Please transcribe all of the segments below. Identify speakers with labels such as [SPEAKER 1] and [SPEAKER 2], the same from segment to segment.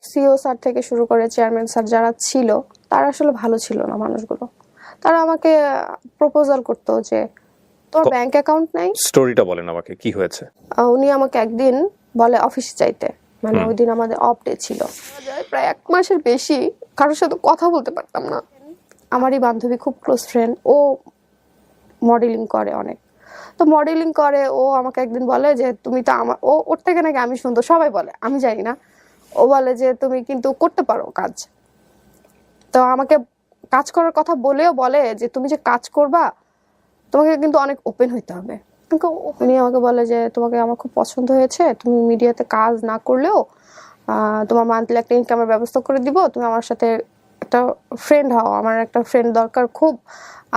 [SPEAKER 1] CO sir থেকে শুরু করে চেয়ারম্যান স্যার যারা ছিল তারা আসলে ভালো ছিল না মানুষগুলো। তারা আমাকে প্রপোজাল করতো যে তোর ব্যাংক অ্যাকাউন্ট নাই।
[SPEAKER 2] স্টোরিটা বলেন আমাকে, কি হয়েছে?
[SPEAKER 1] উনি আমাকে একদিন বলে অফিসে যাইতে, মানে ওই দিন আমাদের অফ ডে ছিল। প্রায় 1 মাসের বেশি কারোর সাথে কথা বলতে পারতাম না। আমারই বান্ধবী, খুব ক্লোজ ফ্রেন্ড, ও মডেলিং করে অনেক, তো মডেলিং করে। ও আমাকে একদিন বলে যে তুমি তো আমার, ওর থেকে নাকি আমি সুন্দর সবাই বলে, আমি জানি না। ও বলে যে তুমি কিন্তু করতে পারো কাজ। তো আমাকে কাজ করার কথা বলেও বলে যে তুমি যে কাজ করবা তোমাকে কিন্তু অনেক ওপেন হইতে হবে। উনি আমাকে বলে যে তোমাকে আমার খুব পছন্দ হয়েছে, তুমি মিডিয়াতে কাজ না করলেও তোমার মান্থলি একটা ইনকামের ব্যবস্থা করে দিব, তুমি আমার সাথে একটা ফ্রেন্ড হও, আমার একটা ফ্রেন্ড দরকার খুব,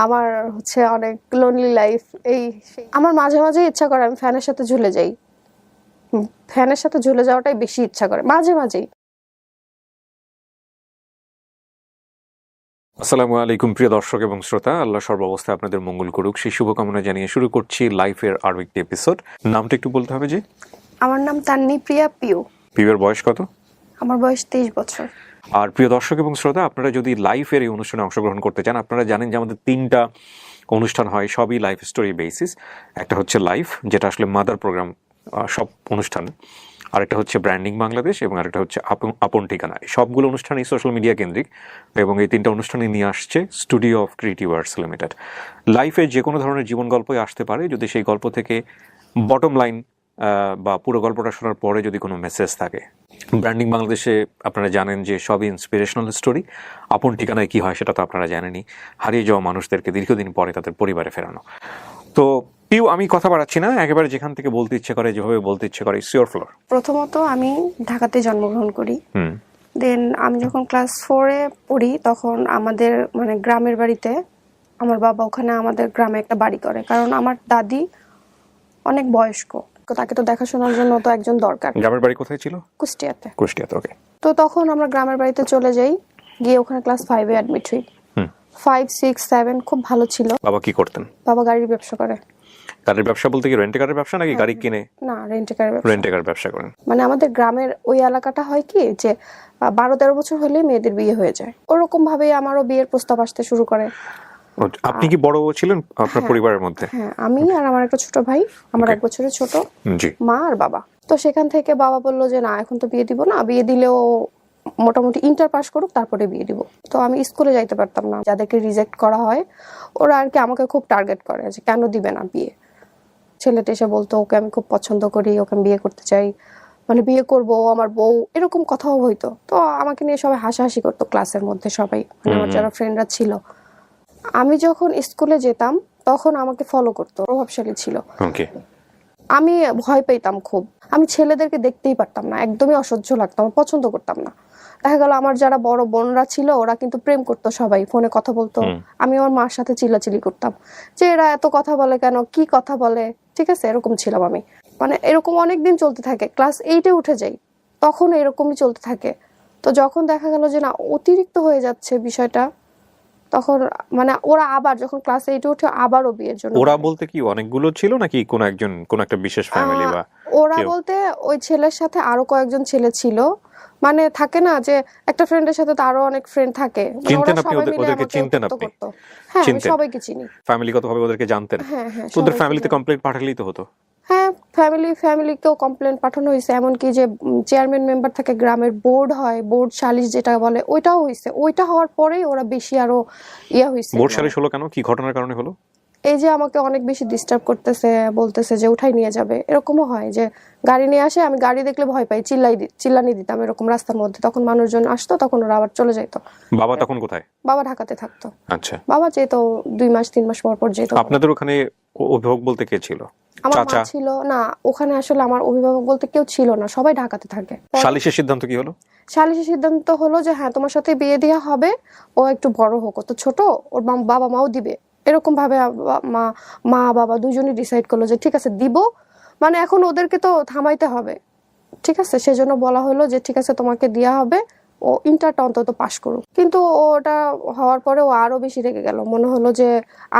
[SPEAKER 1] আমার হচ্ছে অনেক লোনলি লাইফ। আমার মাঝে মাঝে ইচ্ছা করে আমি ফ্যানের সাথে ঝুলে যাই, ফ্যানের সাথে ঝুলে যাওয়াটাই বেশি ইচ্ছা করে মাঝে মাঝেই।
[SPEAKER 2] আসসালামু আলাইকুম প্রিয় দর্শক এবং শ্রোতা, আল্লাহ সর্বাবস্থায় আপনাদের মঙ্গল করুক সেই শুভকামনা জানিয়ে শুরু করছি লাইফের আরো একটি এপিসোড। নামটা একটু বলতে হবে। যে
[SPEAKER 1] আমার নাম তান্নি প্রিয়া পিউ।
[SPEAKER 2] পিউয়ের বয়স কত?
[SPEAKER 1] আমার বয়স 23 বছর।
[SPEAKER 2] আর প্রিয় দর্শক এবং শ্রোতা, আপনারা যদি লাইফের এই অনুষ্ঠানে অংশগ্রহণ করতে চান, আপনারা জানেন যে আমাদের 3টা অনুষ্ঠান হয়, সবই লাইফ স্টোরি বেসিস। একটা হচ্ছে লাইফ, যেটা আসলে মাদার প্রোগ্রাম সব অনুষ্ঠান, আরেকটা হচ্ছে ব্র্যান্ডিং বাংলাদেশ, এবং আরেকটা হচ্ছে আপন ঠিকানা। সবগুলো অনুষ্ঠানই সোশ্যাল মিডিয়া কেন্দ্রিক, এবং এই 3টা অনুষ্ঠানে নিয়ে আসছে studio of creative arts limited. লাইফে যে কোনো ধরনের জীবন গল্পই আসতে পারে, যদি সেই গল্প থেকে বটম লাইন বা পুরো গল্পটা শোনার পরে যদি কোনো মেসেজ থাকে। ব্র্যান্ডিং বাংলাদেশে আপনারা জানেন যে সবই ইন্সপিরেশনাল স্টোরি। আপন ঠিকানায় কি হয় সেটা তো আপনারা জানেনই, হারিয়ে যাওয়া মানুষদেরকে দীর্ঘদিন পরে তাদের পরিবারে ফেরানো। তো পিউ, আমি কথা বাড়াচ্ছি না, একেবারে যেখান থেকে বলতে ইচ্ছে করে, যেভাবে বলতে ইচ্ছে করে, ইটস ইওর ফ্লোর।
[SPEAKER 1] প্রথমত আমি ঢাকাতে জন্মগ্রহণ করি। দেন আমি যখন ক্লাস 4-এ পড়ি তখন আমাদের মানে গ্রামের বাড়িতে আমার বাবা ওখানে আমাদের গ্রামে একটা বাড়ি করে, কারণ আমার দাদি অনেক বয়স্ক, তাকে তো দেখাশোনার জন্য তো একজন দরকার।
[SPEAKER 2] গ্রামের বাড়ি কোথায় ছিল?
[SPEAKER 1] কুষ্টিয়াতে।
[SPEAKER 2] কুষ্টিয়াতে, ওকে।
[SPEAKER 1] তো তখন আমরা গ্রামের বাড়িতে চলে যাই, গিয়ে ওখানে ক্লাস 5-এ অ্যাডমিট হই। 5, 6, 7 খুব ভালো ছিল।
[SPEAKER 2] বাবা কি করতেন?
[SPEAKER 1] বাবা গাড়ির ব্যবসা করে।
[SPEAKER 2] গাড়ির ব্যবসা বলতে কি রেন্টে কারের ব্যবসা নাকি গাড়ি কিনে?
[SPEAKER 1] না, রেন্টে কারের ব্যবসা।
[SPEAKER 2] রেন্টে কার ব্যবসা করেন।
[SPEAKER 1] মানে আমাদের গ্রামের ওই এলাকাটা হয় কি যে 12-13 বছর হলে মেয়েদের বিয়ে হয়ে যায়, ওরকম ভাবে আমারও বিয়ের প্রস্তাব আসতে শুরু করে।
[SPEAKER 2] আপনি কি বড় ছিলেন আপনার পরিবারের মধ্যে?
[SPEAKER 1] হ্যাঁ, আমি আর আমার একটা ছোট ভাই, আমার 1 বছরের ছোট,
[SPEAKER 2] জি।
[SPEAKER 1] মা আর বাবা। তো সেখান থেকে বাবা বললো যে না, এখন তো বিয়ে দিব না, বিয়ে দিলেও মোটামুটি ইন্টার পাস করুক তারপরে বিয়ে দিব। তো আমি স্কুলে যাইতে পারতাম না, যাদেরকে রিজেক্ট করা হয় ওরা আর কি আমাকে খুব টার্গেট করে যে কেন দিবে না বিয়ে। ছেলেটা এসে বলতো ওকে আমি খুব পছন্দ করি, ওকে আমি বিয়ে করতে চাই, মানে বিয়ে করবো, আমার বউ, এরকম কথাও হইতো। তো আমাকে নিয়ে সবাই হাসাহাসি করতো ক্লাসের মধ্যে সবাই, মানে আমার যারা ফ্রেন্ডরা ছিল। আমি যখন স্কুলে যেতাম তখন আমাকে ফলো করতো, প্রভাবশালী ছিল। আমি ভয় পেতাম খুব, আমি ছেলেদেরকে দেখতেই পারতাম না, একদমই অসহ্য লাগতো, আমি পছন্দ করতাম না। দেখা গেল আমার যারা বড় বোনরা ছিল ওরা কিন্তু প্রেম করতো, সবাই ফোনে কথা বলতো, আমি আমার মার সাথে চিল্লাচিল্লি করতাম যে এরা এত কথা বলে কেন, কি কথা বলে, ঠিক আছে, এরকম ছিলাম আমি। মানে এরকম অনেকদিন চলতে থাকে, ক্লাস 8-এ উঠে যাই তখন এরকমই চলতে থাকে। তো যখন দেখা গেল যে না অতিরিক্ত হয়ে যাচ্ছে বিষয়টা, তখন মানে ওরা আবার যখন ক্লাস 8-এ উঠে আবারও বিয়ের জন্য।
[SPEAKER 2] ওরা বলতে কি অনেকগুলো ছিল নাকি কোন একজন, কোন একটা বিশেষ ফ্যামিলি? বা
[SPEAKER 1] ওরা বলতে ওই ছেলের সাথে আরো কয়েকজন ছেলে ছিল, মানে থাকে না যে একটা ফ্রেন্ডের সাথে তো আরো অনেক ফ্রেন্ড থাকে।
[SPEAKER 2] চিনতেন আপনি ওদেরকে? চিনতেন আপনি?
[SPEAKER 1] হ্যাঁ, আমি সবাইকে চিনি।
[SPEAKER 2] ফ্যামিলিগতভাবে ওদেরকে জানতেন?
[SPEAKER 1] হ্যাঁ হ্যাঁ,
[SPEAKER 2] ওদের ফ্যামিলিতে কমপ্লেইন পাঠালেই তো হতো।
[SPEAKER 1] হ্যাঁ, ফ্যামিলিকেও কমপ্লেন পাঠানো হয়েছে, এমনকি যে চেয়ারম্যান মেম্বার থাকে গ্রামের, বোর্ড হয়, বোর্ড সালিশ যেটা বলে, ওইটাও হয়েছে। ওইটা হওয়ার পরেই ওরা বেশি আরো হয়েছে।
[SPEAKER 2] বোর্ড সালিশ হলো কেন? কি ঘটনার কারণে হলো?
[SPEAKER 1] এই যে আমাকে অনেক বেশি ডিস্টার্ব করতেছে, বলতেছে যে উঠাই নিয়ে যাবে। এরকমও হয় যে গাড়ি নিয়ে আসে, আমি গাড়ি দেখলে ভয় পাই, চিল্লানি দিতাম এরকম রাস্তার মধ্যে, তখন মানুষজন আসতো, তখন ওরা আবার চলে যাইতো।
[SPEAKER 2] বাবা তখন কোথায়?
[SPEAKER 1] বাবা ঢাকাতে থাকতো।
[SPEAKER 2] আচ্ছা।
[SPEAKER 1] বাবা যেত 2 মাস 3 মাস পর পর যেত।
[SPEAKER 2] আপনাদের ওখানে অভিভাবক বলতে কে ছিল?
[SPEAKER 1] আমার মা ছিল না ওখানে, আসলে আমার অভিভাবক বলতে কেউ ছিল না, সবাই ঢাকাতে থাকে।
[SPEAKER 2] সালিশের সিদ্ধান্ত কি হলো?
[SPEAKER 1] সালিশের সিদ্ধান্ত হলো যে হ্যাঁ তোমার সাথে বিয়ে দেওয়া হবে, ও একটু বড় হোক, ও তো ছোট, ওর বাবা মাও দিবে, এরকম ভাবে মা বাবা দুজনই ডিসাইড করলো যে ঠিক আছে দিব। মানে এখন ওদেরকে তো থামাইতে হবে, ঠিক আছে, সেজন্য বলা হলো যে ঠিক আছে তোমাকে দেওয়া হবে, ও ইন্টারটা অন্তত পাস করুক। কিন্তু ওটা হওয়ার পরে ও আরো বেশি রেগে গেল, মনে হলো যে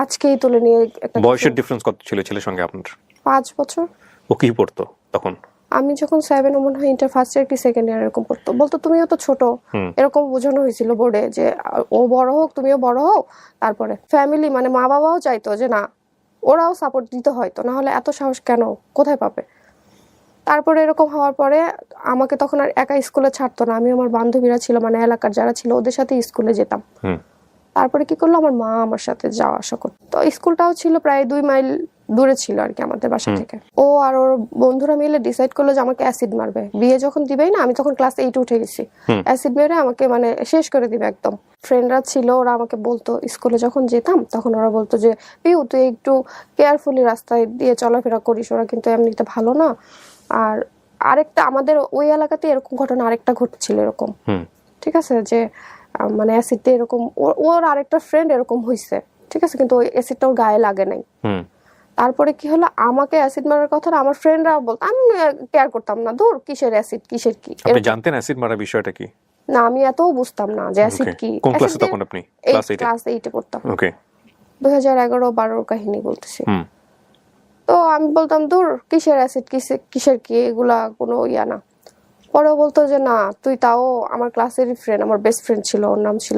[SPEAKER 1] আজকেই তুলে নিয়ে।
[SPEAKER 2] বয়সের ডিফারেন্স কত ছিল ছেলের সঙ্গে আপনার?
[SPEAKER 1] 5 বছর।
[SPEAKER 2] ও কি পড়তো তখন?
[SPEAKER 1] আমি যখন 7 মনে হয় ইন্টার ফার্স্ট ইয়ার কি সেকেন্ড ইয়ার এরকম পড়তো, বলতো তুমিও তো ছোট, এরকম বোঝানো হয়েছিল বোর্ডে যে ও বড় হোক তুমিও বড় হও। তারপরে ফ্যামিলি মানে মা বাবাও চাইতো যে না, ওরাও সাপোর্ট দিতে হয়তো, না হলে এত সাহস কেন, কোথায় পাবে। তারপরে এরকম হওয়ার পরে আমাকে তখন আর একা স্কুলে ছাড়তো না, আমি আমার বান্ধবীরা ছিল মানে এলাকার যারা ছিল ওদের সাথে স্কুলে যেতাম। তারপরে কি করলো, আমার মা আমার সাথে যাওয়া আসা করতো। তো স্কুলটাও ছিল প্রায় 2 মাইল দূরে ছিল আর কি আমাদের বাসা থেকে। ও আর ওর বন্ধুরা মিলে ডিসাইড করলো যে আমাকে অ্যাসিড মারবে, বিয়ে যখন দিবেই না, আমি তখন ক্লাস 8 উঠে গেছি, অ্যাসিড মেরে আমাকে মানে শেষ করে দিবে একদম। ফ্রেন্ডরা ছিল, ওরা আমাকে বলতো স্কুলে যখন যেতাম তখন ওরা বলতো যে পিউ তুই একটু কেয়ারফুলি রাস্তায় দিয়ে চলাফেরা করিস, ওরা কিন্তু এমনিতে ভালো না। আর আরেকটা আমাদের ওই এলাকাতে এরকম ঘটনা আরেকটা ঘটছিল এরকম, ঠিক আছে, যে মানে অ্যাসিড এরকম ওর আরেকটা ফ্রেন্ড এরকম হয়েছে, ঠিক আছে, কিন্তু ওই অ্যাসিডটা ওর গায়ে লাগে নাই। তারপরে কি হলো, আমাকে অ্যাসিড মারার কথা আমার ফ্রেন্ডরা বলতো, আমি কেয়ার করতাম না, ধুর কিসের অ্যাসিড কিসের কি।
[SPEAKER 2] আপনি জানতেন অ্যাসিড মারার বিষয়টা কি?
[SPEAKER 1] না, আমি এতও বুঝতাম না যে অ্যাসিড কি।
[SPEAKER 2] কোন ক্লাসে তখন আপনি?
[SPEAKER 1] ক্লাস 8 এ পড়তাম।
[SPEAKER 2] ওকে,
[SPEAKER 1] 2011-12 কাহিনী বলতেছি। তো আমি বলতাম দূর কিসের অ্যাসিড কিসের কি, এগুলা কোনো ইয়া না। পরেও বলতো যে না তুই, তাও আমার ক্লাসেরই ফ্রেন্ড, আমার বেস্ট ফ্রেন্ড ছিল, ওর নাম ছিল,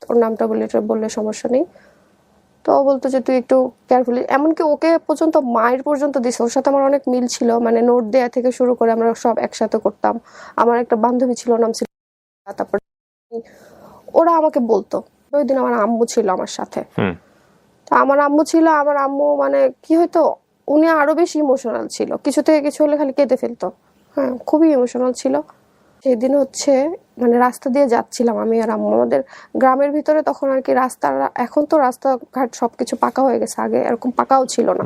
[SPEAKER 1] ওর নামটা বললে সমস্যা নেই। তো ও বলতো যে তুই একটু কেয়ারফুলি, এমনকি ওকে পর্যন্ত মায়ের পর্যন্ত দিছে, ওর সাথে আমার অনেক মিল ছিল, মানে নোট দেয়া থেকে শুরু করে আমরা সব একসাথে করতাম। আমার একটা বান্ধবী ছিল, নাম ছিল, তারপর ওরা আমাকে বলতো। ওই দিন আমার আম্মু ছিল আমার সাথে, তো আমার আম্মু ছিল, আমার আম্মু মানে কি হয়তো উনি আরো বেশি ইমোশনাল ছিল, কিছু থেকে কিছু হলে খালি কেঁদে ফেলতো, হ্যাঁ খুবই ইমোশনাল ছিল। সেদিন হচ্ছে মানে রাস্তা দিয়ে যাচ্ছিলাম আমি আর আম্মু, আমাদের গ্রামের ভিতরে তখন আর কি রাস্তা, এখন তো রাস্তাঘাট সবকিছু পাকা হয়ে গেছে, আগে এরকম পাকাও ছিল না।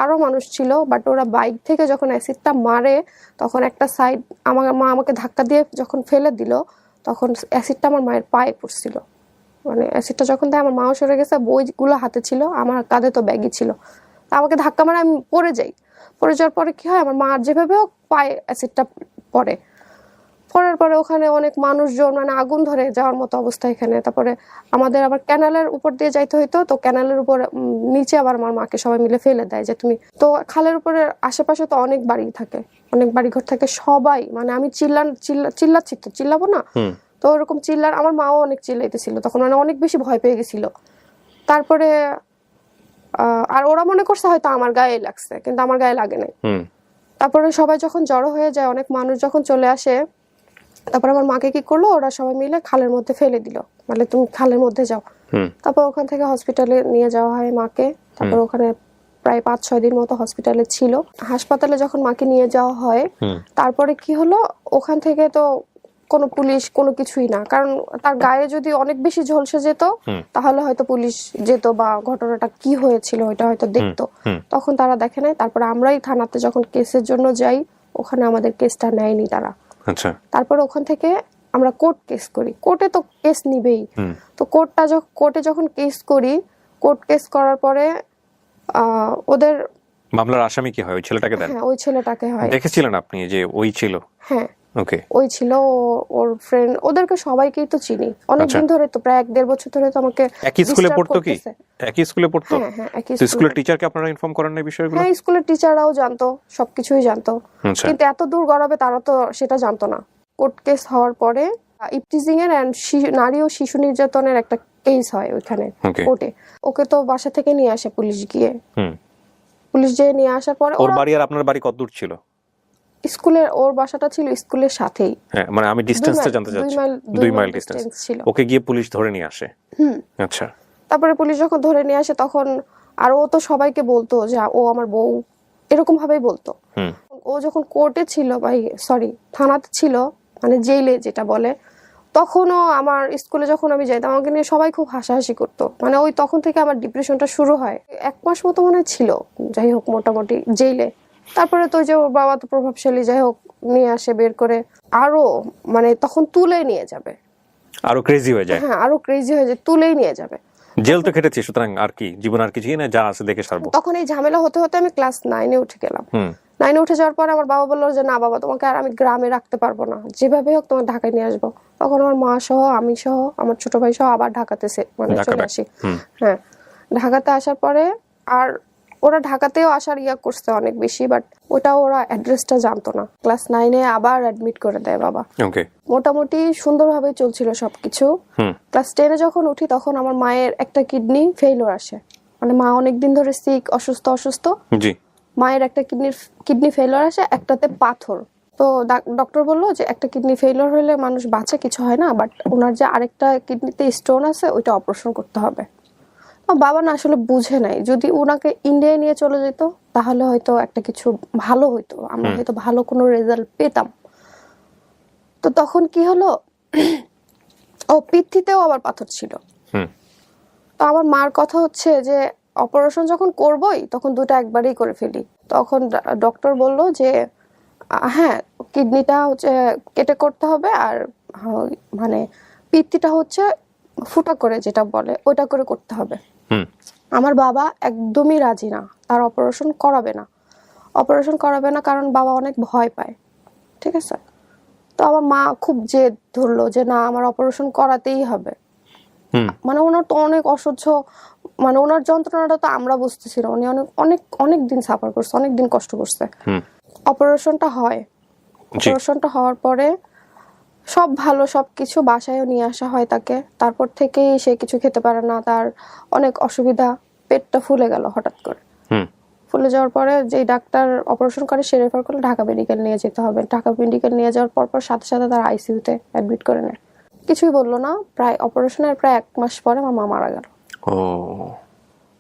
[SPEAKER 1] আরো মানুষ ছিল, বাট ওরা বাইক থেকে যখন অ্যাসিডটা মারে তখন একটা সাইড আমার মা আমাকে ধাক্কা দিয়ে যখন ফেলে দিল, তখন অ্যাসিডটা আমার মায়ের পায়ে পড়ছিল। মানে অ্যাসিডটা যখন দেয় আমার মাও সরে গেছে, বইগুলো হাতে ছিল, আমার কাঁধে তো ব্যাগই ছিল, আমাকে ধাক্কা মারে আমি পড়ে যাই। পড়ে যাওয়ার পরে কি হয়, আমার মা যেভাবে হোক পায়ে অ্যাসিডটা পড়ার পরে ওখানে অনেক মানুষজন, মানে আগুন ধরে যাওয়ার মতো অবস্থা এখানে। তারপরে আমাদের আবার ক্যানালের উপর দিয়ে যাইতে হইতো, তো ক্যানালের উপর নিচে আবার আমার মাকে সবাই মিলে ফেলে দেয় যে তুমি, তো খালের উপরে আশেপাশে তো অনেক বাড়ি থাকে, অনেক বাড়িঘর থাকে, সবাই মানে আমি চিল্লাচ্ছি তো চিল্লাবো না, তো ওরকম আমার মাও অনেক চিল্লাইতেছিল তখন, মানে অনেক বেশি ভয় পেয়ে গেছিল। তারপরে আর ওরা মনে করছে হয়তো আমার গায়ে লাগছে, কিন্তু আমার গায়ে লাগে নাই। তারপরে সবাই যখন জড়ো হয়ে যায়, অনেক মানুষ যখন চলে আসে, তারপর আমার মাকে কি করলো, ওরা সবাই মিলে খালের মধ্যে ফেলে দিল, মানে তুমি খালের মধ্যে যাও। তারপর ওখান থেকে হসপিটালে নিয়ে যাওয়া হয় মাকে। তারপর ওখানে প্রায় 5-6 দিন মতো হসপিটালে ছিল। হাসপাতালে যখন মাকে নিয়ে যাওয়া হয়, তারপরে কি হলো, ওখান থেকে তো কোনো পুলিশ কোনো কিছুই না, কারণ তার গায়ে যদি অনেক বেশি ঝলসে যেত তাহলে হয়তো পুলিশ যেত বা ঘটনাটা কি হয়েছিল ওইটা হয়তো দেখতো, তখন তারা দেখে নাই। তারপরে আমরাই থানাতে যখন কেসের জন্য যাই, ওখানে আমাদের কেসটা নেয়নি তারা। আচ্ছা, তারপর ওখান থেকে আমরা কোর্ট কেস করি, কোর্টে তো কেস নিবেই, তো কোর্টে যখন কেস করি, কোর্ট কেস করার পরে ওদের
[SPEAKER 2] মামলার আসামি কি হয়, ওই ছেলেটাকে দেন?
[SPEAKER 1] হ্যাঁ, ওই ছেলেটাকে হয়।
[SPEAKER 2] দেখেছিলেন আপনি যে ওই ছিল?
[SPEAKER 1] হ্যাঁ,
[SPEAKER 2] ওকে,
[SPEAKER 1] ওই ছিল, ওর ফ্রেন্ড, ওদেরকে সবাইকেই তো চিনি অনেকদিন ধরে, তো প্রায় 1-1.5 বছর ধরে তো আমাকে।
[SPEAKER 2] একই স্কুলে পড়তো কি? একই স্কুলে পড়তো?
[SPEAKER 1] হ্যাঁ হ্যাঁ, একই
[SPEAKER 2] স্কুলে। স্কুলের টিচারকে আপনারা ইনফর্ম করেন না এই বিষয়গুলো?
[SPEAKER 1] হ্যাঁ, স্কুলের টিচাররাও জানতো, সবকিছুই জানতো, কিন্তু এত দূর গড়াবে তারা তো সেটা জানতো না। কোর্ট কেস হওয়ার পরে ইপটিজিং এর এন্ড নারী ও শিশু নির্যাতনের একটা কেস হয় ওইখানে কোর্টে। ওকে তো বাসা থেকে নিয়ে আসে পুলিশ গিয়ে, পুলিশ যেয়ে নিয়ে আসার পরে,
[SPEAKER 2] ওর বাড়ি আর আপনার বাড়ি কত দূর ছিল?
[SPEAKER 1] স্কুলের, ওর বাসাটা ছিল স্কুলের সাথেই।
[SPEAKER 2] হ্যাঁ, মানে আমি ডিসটেন্সটা জানতে চাচ্ছি। 2 মাইল ডিসটেন্স ছিল। ওকে গিয়ে পুলিশ ধরে নিয়ে আসে। আচ্ছা, তারপরে
[SPEAKER 1] পুলিশ যখন ধরে নিয়ে আসে তখন, আর ও তো সবাইকে বলতো যে ও আমার বউ, এরকম ভাবেই বলতো। ও যখন কোর্টে ছিল, থানাতে ছিল, মানে জেলে যেটা বলে, তখনও আমার স্কুলে যখন আমি যাইতাম আমাকে নিয়ে সবাই খুব হাসাহাসি করতো, মানে ওই তখন থেকে আমার ডিপ্রেশনটা শুরু হয়। 1 মাস মতো মনে ছিল, যাই হোক মোটামুটি জেলে। তারপরে তো যে ওর বাবা তো প্রভাবশালী, যাই হোক নিয়ে আসে বের করে, আরো মানে তখন তুলে নিয়ে যাবে,
[SPEAKER 2] আরো ক্রেজি হয়ে যায়।
[SPEAKER 1] হ্যাঁ, আরো ক্রেজি হয়ে যায়, তুলেই নিয়ে যাবে।
[SPEAKER 2] জেল তো খেটেছি, সুতরাং আর কি, জীবন আর কিছুই না, যা আছে দেখে সারবো।
[SPEAKER 1] তখন এই ঝামেলা হতে হতে আমি ক্লাস 9-এ উঠে গেলাম। 9-এ উঠে যাওয়ার পরে আমার বাবা বললো যে না বাবা, তোমাকে আর আমি গ্রামে রাখতে পারবো না, যেভাবে হোক তোমার ঢাকায় নিয়ে আসবো। তখন আমার মা সহ, আমি সহ, আমার ছোট ভাই সহ আবার ঢাকাতে মানে চলে আসি। হ্যাঁ, ঢাকাতে আসার পরে আর ওরা ঢাকাতেও আসার করছে অনেক বেশি, বাট ওটা ওরা অ্যাড্রেসটা জানতো না। ক্লাস 9-এ আবার অ্যাডমিট করে দেয় বাবা।
[SPEAKER 2] ওকে।
[SPEAKER 1] মোটামুটি সুন্দরভাবে চলছিল সবকিছু। ক্লাস 10-এ যখন উঠি তখন আমার মায়ের একটা কিডনি ফেইলিওর আসে, মানে মা অনেকদিন ধরে সিক, অসুস্থ।
[SPEAKER 2] জি।
[SPEAKER 1] মায়ের একটা কিডনি ফেইলিওর আসে, একটাতে পাথর। তো ডক্টর বললো যে একটা কিডনি ফেইলিওর হলে মানুষ বাঁচে, কিছু হয় না, বাট ওনার যে আরেকটা কিডনিতে স্টোন আছে ওইটা অপারেশন করতে হবে। বাবা না আসলে বুঝে নাই, যদি ওনাকে ইন্ডিয়ায় নিয়ে চলে যেত তাহলে হয়তো একটা কিছু ভালো হইতো, আমরা হয়তো ভালো কোনো রেজাল্ট পেতাম। তো তখন কি হলো, ও পিত্তিতেও আবার পাথর ছিল। তো আমার মার কথা হচ্ছে যে অপারেশন যখন করবই তখন দুটো একবারেই করে ফেলি। তখন ডক্টর বলল যে হ্যাঁ, কিডনিটা হচ্ছে কেটে করতে হবে, আর মানে পিত্তিটা হচ্ছে ফুটা করে যেটা বলে ওইটা করে করতে হবে। আমার বাবা একদমই রাজি না, তার অপারেশন করাবে না, কারণ বাবা অনেক ভয় পায়। ঠিক আছে, তো আমার মা খুব জেদ ধরলো যে না, আমার অপারেশন করাতেই হবে। মানে ওনার তো অনেক অসহ্য, মানে ওনার যন্ত্রণাটা তো আমরা বুঝতেছি না, উনি অনেক অনেক অনেক দিন সাফার করছে, অনেক দিন কষ্ট করছে। অপারেশনটা হওয়ার পরে সব ভালো, সবকিছু বাসায়ও নিয়ে আসা হয় তাকে। তারপর থেকেই সে কিছু খেতে পারে না, তার অনেক অসুবিধা, পেটটা ফুলে গেল হঠাৎ করে। ফুলে যাওয়ার পরে যেই ডাক্তার অপারেশন করে সে রেফার করলে ঢাকা মেডিকেল নিয়ে যেতে হবে। ঢাকা মেডিকেল নিয়ে যাওয়ার পর সাথে সাথে তার আইসিইউতে অ্যাডমিট করে নেয়। কিছুই বললো না। প্রায় অপারেশনের 1 মাস পরে আমার মা মারা গেল।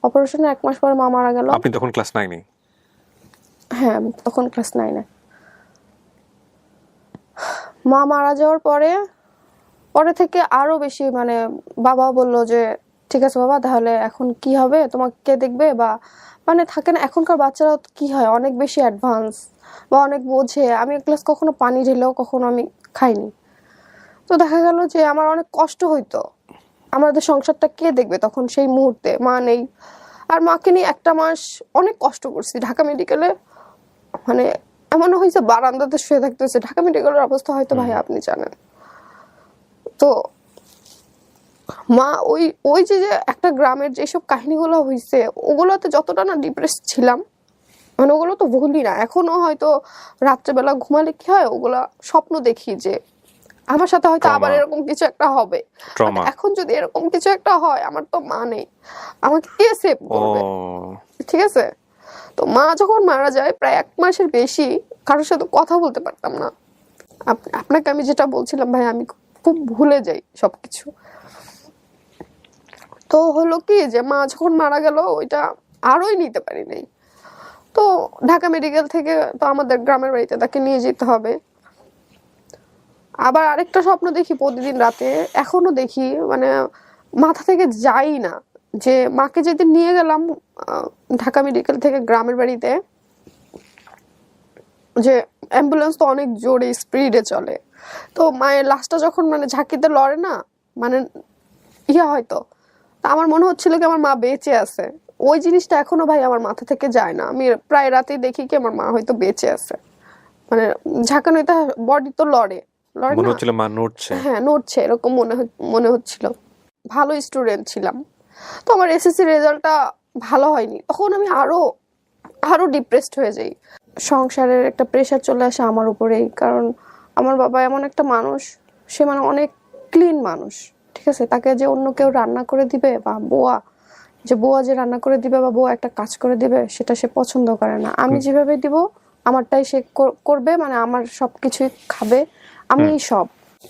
[SPEAKER 1] অপারেশনের 1 মাস পরে মা মারা গেল।
[SPEAKER 2] আপনি তখন ক্লাস 9-এ?
[SPEAKER 1] হ্যাঁ, তখন ক্লাস 9-এ। মা মারা যাওয়ার পরে থেকে আরো বেশি, মানে বাবা বলল যে ঠিক আছে বাবা, তাহলে এখন কি হবে, তোমাকে কে দেখবে, বা মানে থাকে না এখনকার বাচ্চারা কি হয় অনেক বেশি অ্যাডভান্স বা অনেক বোঝে। আমি এক গ্লাস কখনো পানি ঢেলেও কখনো আমি খাইনি। তো দেখা গেল যে আমার অনেক কষ্ট হইতো, আমাদের সংসারটা কে দেখবে তখন সেই মুহূর্তে, মা নেই। আর মাকে নিয়ে 1 মাস অনেক কষ্ট করছি ঢাকা মেডিকেলে, মানে এমনও হয়েছে বারান্দাতে শুয়ে থাকতে হয়েছে। ঢাকা মেডিকেলের অবস্থা হয়তো ভাই আপনি জানেন। তো মা ওই যে একটা গ্রামের যেসব কাহিনীগুলো হয়েছে ওগুলোতে যতটা না ডিপ্রেস ছিলাম, মানে ওগুলো তো ভুলি না এখনো। হয়তো রাত্রেবেলা ঘুমালে কি হয়, ওগুলা স্বপ্ন দেখি যে আমার সাথে হয়তো আবার এরকম কিছু একটা হবে। এখন যদি এরকম কিছু একটা হয়, আমার তো মা নেই, আমাকে কে সেভ করবে? ঠিক আছে, তো মা যখন মারা যায় প্রায় 1 মাসের বেশি কারোর সাথে কথা বলতে পারতাম না। আপনাকে আমি যেটা বলছিলাম ভাই, আমি খুব ভুলে যাই সবকিছু। তো হলো কি যে মা যখন মারা গেল ওইটা আরোই নিতে পারি নাই। তো ঢাকা মেডিকেল থেকে তো আমাদের গ্রামের বাড়িতে তাকে নিয়ে যেতে হবে। আবার আরেকটা স্বপ্ন দেখি প্রতিদিন রাতে, এখনো দেখি, মানে মাথা থেকে যাই না, যে মাকে যেদিন নিয়ে গেলাম ঢাকা মেডিকেল থেকে গ্রামের বাড়িতে, যে অ্যাম্বুলেন্স তো অনেক জোরে স্পিডে চলে, তো মায়ের লাশটা যখন মানে ঝাঁকিতে লড়ে না, মানে হয়তো আমার মনে হচ্ছিল কি আমার মা বেঁচে আছে। ওই জিনিসটা এখনো ভাই আমার মাথা থেকে যায় না। আমি প্রায় রাতেই দেখি কি আমার মা হয়তো বেঁচে আছে, মানে ঝাঁকানোতে বডি তো লড়ে
[SPEAKER 2] মনে হচ্ছিল মা নড়ছে।
[SPEAKER 1] হ্যাঁ নড়ছে, এরকম মনে হচ্ছিল। ভালো স্টুডেন্ট ছিলাম, তো আমার এসএসসি রেজাল্টটা ভালো হয়নি, তখন আমি আরো ডিপ্রেসড হয়ে যাই। সংসারের একটা প্রেশার চলে আসে আমার উপরেই, কারণ আমার বাবা এমন একটা মানুষ, সে মানে অনেক ক্লিন মানুষ। ঠিক আছে, তাকে যে অন্য কেউ রান্না করে দিবে বা বুয়া যে রান্না করে দিবে বা বুয়া একটা কাজ করে দিবে সেটা সে পছন্দ করে না। আমি যেভাবে দিব আমারটাই সে করবে, মানে আমার সবকিছুই খাবে, আমি সব।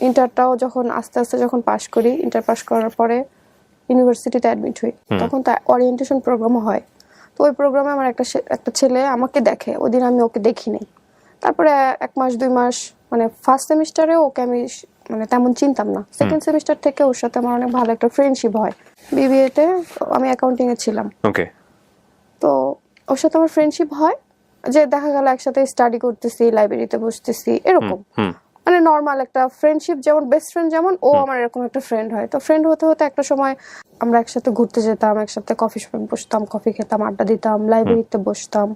[SPEAKER 1] ইন্টারটাও যখন আস্তে আস্তে যখন পাশ করি, ইন্টার পাশ করার পরে ইউনিভার্সিটিতে অ্যাডমিট হই, তখন তো ওরিয়েন্টেশন প্রোগ্রামও হয়। তো ওই প্রোগ্রামে আমার একটা ছেলে আমাকে দেখে, ওই দিন আমি ওকে দেখিনি। তারপরে 1 মাস 2 মাস, মানে ফার্স্ট সেমিস্টারে ওকে আমি মানে তেমন চিনতাম না, সেকেন্ড সেমিস্টার থেকে ওর সাথে আমার অনেক ভালো একটা ফ্রেন্ডশিপ হয়। বিবিএতে আমি অ্যাকাউন্টিং এ ছিলাম।
[SPEAKER 2] ওকে।
[SPEAKER 1] তো ওর সাথে আমার ফ্রেন্ডশিপ হয়, যে দেখা গেল একসাথে স্টাডি করতেছি, লাইব্রেরিতে বসতেছি, এরকম মানে নর্মাল একটা ফ্রেন্ডশিপ, যেমন বেস্ট ফ্রেন্ড যেমন, ও আমার এরকম একটা ফ্রেন্ড হয়। তো ফ্রেন্ড হতে হতে একটা সময় আমরা একসাথে ঘুরতে যেতাম, একসাথে কফি শপে বসতাম, কফি খেতাম, আড্ডা দিতাম, লাইব্রেরিতে বসতাম,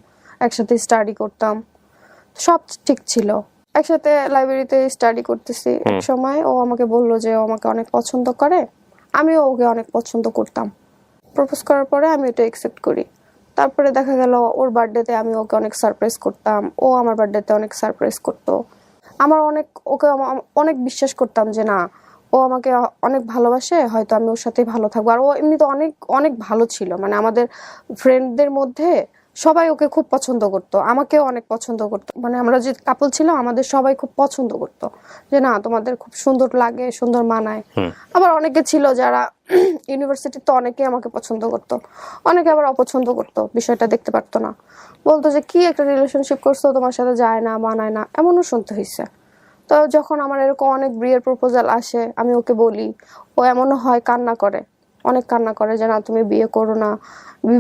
[SPEAKER 1] একসাথে স্টাডি করতাম, সব ঠিক ছিল। একসাথে লাইব্রেরিতে স্টাডি করতেছি, এক সময় ও আমাকে বললো যে ও আমাকে অনেক পছন্দ করে, আমিও ওকে অনেক পছন্দ করতাম। প্রপোজ করার পরে আমি এটা অ্যাকসেপ্ট করি। তারপরে দেখা গেল ওর বার্থডেতে আমি ওকে অনেক সারপ্রাইজ করতাম, ও আমার বার্থডেতে অনেক সারপ্রাইজ করতো। আমার ওকে অনেক বিশ্বাস করতাম যে না, ও আমাকে অনেক ভালোবাসে, হয়তো আমি ওর সাথেই ভালো থাকবো। আর ও এমনিতে অনেক অনেক ভালো ছিল, মানে আমাদের ফ্রেন্ডদের মধ্যে সবাই ওকে খুব পছন্দ করতো, আমাকেও অনেক পছন্দ করতো। মানে আমরা যে কাপল ছিল আমাদের সবাই খুব পছন্দ করতো যে না তোমাদের খুব সুন্দর লাগে, সুন্দর মানায়। আবার অনেকে ছিল যারা ইউনিভার্সিটিতে অনেকে আমাকে পছন্দ করতো, অনেকে আবার অপছন্দ করতো, বিষয়টা দেখতে পারতো না, বলতো যে কি একটা রিলেশনশিপ করছো, তোমার সাথে যায় না, মানায় না, এমনও শুনতে হয়েছে। তো যখন আমার এরকম অনেক বিয়ের প্রপোজাল আসে, আমি ওকে বলি, ও এমনও হয় কান্না করে, অনেক কান্না করে যে না তুমি বিয়ে করো না,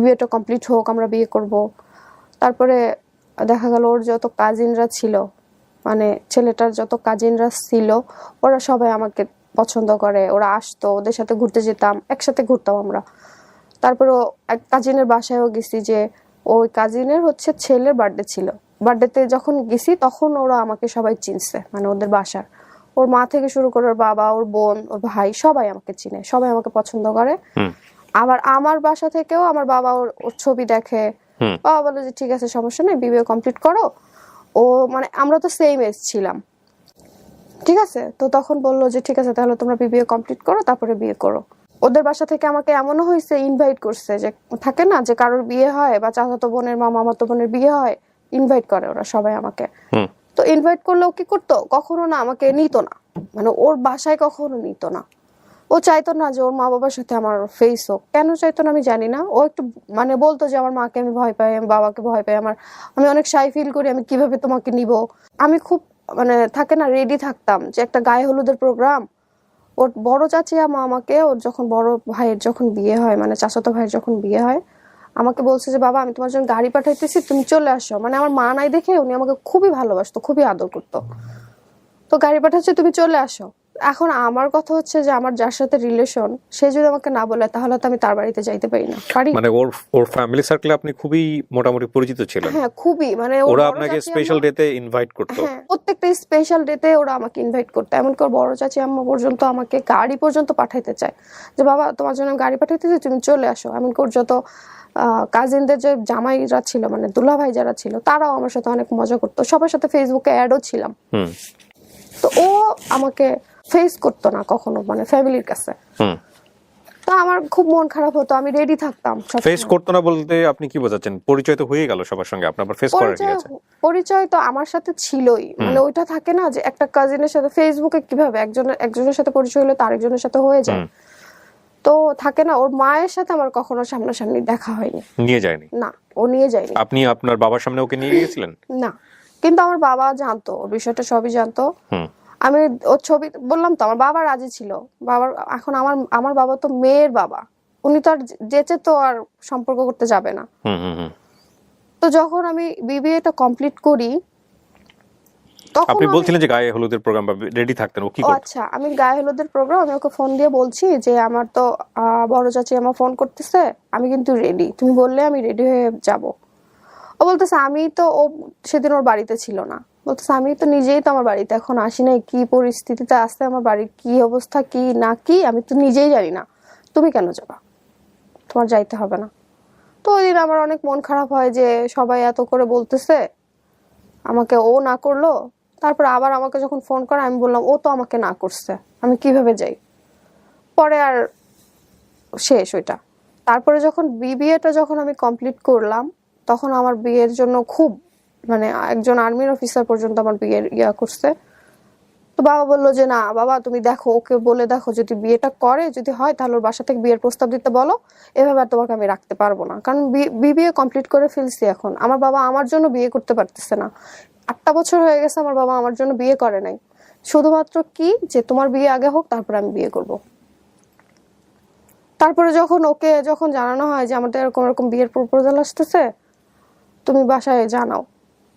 [SPEAKER 1] বিয়েটা কমপ্লিট হোক, আমরা বিয়ে করব। তারপরে দেখা গেল ওর যত কাজিনরা ছিল, মানে ছেলেটার যত কাজিনরা ছিল, ওরা সবাই আমাকে পছন্দ করে, ওরা আসতো, ওদের সাথে ঘুরতে যেতাম, একসাথে ঘুরতাম আমরা। তারপরে এক কাজিনের বাসায়ও গেছি, যে ওই কাজিনের হচ্ছে ছেলের বার্থডে ছিল, বার্থডেতে যখন গেছি তখন ওরা আমাকে সবাই চিনছে, মানে ওদের বাসার ওর মা থেকে শুরু করে ওর বাবা, ওর বোন, ওর ভাই, সবাই আমাকে চিনে, সবাই আমাকে পছন্দ করে। আবার আমার বাসা থেকেও আমার বাবা ওর ছবি দেখে, বাবা বলে যে ঠিক আছে সমস্যা নেই, বিয়ে কমপ্লিট করো। ও মানে আমরা তো সেম এজ ছিলাম, ঠিক আছে। তো তখন বললো যে ঠিক আছে তাহলে তোমরা বিয়ে কমপ্লিট করো, তারপরে বিয়ে করো। ওদের বাসা থেকে আমাকে এমনও হয়েছে, ইনভাইট করছে, যে থাকে না যে কারোর বিয়ে হয় বা চাচাতো বোনের মা মামাতো বোনের বিয়ে হয়, ইনভাইট করে ওরা সবাই আমাকে। তো ইনভাইট করলেও কি করতো, কখনো না আমাকে নিত না, মানে ওর বাসায় কখনো নিত না। ও চাইতো না যে ওর মা বাবার সাথে আমার ফেস হোক, কেন চাইতো না আমি জানি না। ও একটু মানে বলতো যে আমার মাকে আমি ভয় পাই, আমি বাবাকে ভয় পাই, আমি অনেক শাই ফিল করি, আমি কিভাবে তোমাকে নিব। আমি খুব মানে থাকে না রেডি থাকতাম যে একটা গায়ে হলুদের প্রোগ্রাম, ওর বড় চাচি আমাকে, ওর যখন বড় ভাইয়ের যখন বিয়ে হয়, মানে চাচাতো ভাইয়ের যখন বিয়ে হয়, আমাকে বলছে যে বাবা আমি তোমার জন্য গাড়ি পাঠাইতেছি, তুমি চলে আসো। মানে আমার মা নাই দেখে উনি আমাকে খুবই ভালোবাসতো, খুবই আদর করতো। তো গাড়ি পাঠাচ্ছে, তুমি চলে আসো। এখন আমার কথা হচ্ছে যে আমার যার সাথে রিলেশন, সে যদি আমাকে না বলে তাহলে তো আমি তার বাড়িতে যাইতে পারি না, পারি।
[SPEAKER 2] মানে ওর ফ্যামিলি সার্কেলে আপনি খুবই মোটামুটি পরিচিত ছিলেন।
[SPEAKER 1] হ্যাঁ খুবই, মানে
[SPEAKER 2] ওরা আপনাকে স্পেশাল ডেতে ইনভাইট করতো।
[SPEAKER 1] হ্যাঁ প্রত্যেকটা স্পেশাল ডেতে ওরা আমাকে ইনভাইট করতো, এমনকি ওর বড় চাচি আম্মা পর্যন্ত আমাকে গাড়ি পর্যন্ত পাঠাইতে চায়, যে বাবা তোমার জন্য গাড়ি পাঠাইতেছি, তুমি চলে আসো। এমনকি ওর যত কাজিনদের যে জামাইরা ছিল, মানে দুলাভাই যারা ছিল, তারাও আমার সাথে অনেক মজা করতো, সবার সাথে ফেসবুকে অ্যাডও ছিলাম। তো ও আমাকে ফেস করতো না কখনো, মানে ফ্যামিলির কাছে। তো আমার খুব মন খারাপ হতো, আমি রেডি থাকতাম।
[SPEAKER 2] ফেস করতো না বলতে আপনি কি বোঝাচ্ছেন? পরিচয় তো হয়ে গেল সবার সঙ্গে, আপনার আবার ফেস করার কি আছে?
[SPEAKER 1] পরিচয় তো আমার সাথে ছিলই, মানে ওইটা থাকে না যে একটা কাজিনের সাথে ফেসবুকে কিভাবে একজনের সাথে পরিচয় হলে তার একজনের সাথে হয়ে যায়, তো থাকে না। ওর মায়ের সাথে আমার কখনো সামনাসামনি দেখা হয়নি,
[SPEAKER 2] নিয়ে যায়নি।
[SPEAKER 1] না ও নিয়ে যায়নি।
[SPEAKER 2] আপনি আপনার বাবার সামনে ওকে নিয়ে গিয়েছিলেন?
[SPEAKER 1] না, কিন্তু আমার বাবা জানতো, ওর বিষয়টা সবই জানতো। আমি ওর ছবি বললাম তো, আমার বাবা রাজি ছিল। বাবার এখন আমার বাবা তো মেয়ের বাবা, উনি তো আর যেচে তো আর সম্পর্ক করতে যাবে না। তো যখন আমি বিবিএটা কমপ্লিট করি, তখন
[SPEAKER 2] আপনি বলছিলেন যে গায়ে হলুদের প্রোগ্রাম বা রেডি থাকতেন, ও কি করতো?
[SPEAKER 1] আচ্ছা, আমি গায়ে হলুদের প্রোগ্রাম, আমি ওকে ফোন দিয়ে বলছি যে আমার তো বড় চাচি আমার ফোন করতেছে, আমি কিন্তু রেডি, তুমি বললে আমি রেডি হয়ে যাব। ও বলতেছে আমি তো, ও সেদিন ওর বাড়িতে ছিল না, বলতেছে আমি তো নিজেই তো আমার বাড়িতে এখন আসি নাই, কি পরিস্থিতিতে আসছে আমার বাড়ির, কি অবস্থা, কি না কি আমি তো নিজেই জানি না, তুমি কেন যাবা, তোমার যাইতে হবে না। তো ওই দিন আমার অনেক মন খারাপ হয় যে সবাই এত করে বলতেছে, আমাকে ও না করলো। তারপর আবার আমাকে যখন ফোন করে, আমি বললাম ও তো আমাকে না করছে, আমি কিভাবে যাই। পরে আর শেষ ওইটা। তারপরে যখন বিবিএটা যখন আমি কমপ্লিট করলাম, তখন আমার বিয়ের জন্য খুব মানে একজন আর্মির অফিসার পর্যন্ত আমার বিয়ের ইয়া করছে। তো বাবা বললো যে না বাবা তুমি দেখো, ওকে বলে দেখো, যদি বিয়েটা করে, যদি হয় তাহলে ওর বাসা থেকে বিয়ের প্রস্তাব দিতে বলো, এভাবে আর তোমাকে আমি রাখতে পারবো না, কারণ বিবিএ কমপ্লিট করে ফেলছি। এখন আমার বাবা আমার জন্য বিয়ে করতে পারতেছে না, 8টা বছর হয়ে গেছে আমার বাবা আমার জন্য বিয়ে করে নাই, শুধুমাত্র কি যে তোমার বিয়ে আগে হোক তারপর আমি বিয়ে করব। তারপরে ওকে যখন জানানো হয় যে আমাদের এরকম বিয়ের প্রপোজাল আসতেছে, তুমি বাসায় জানাও,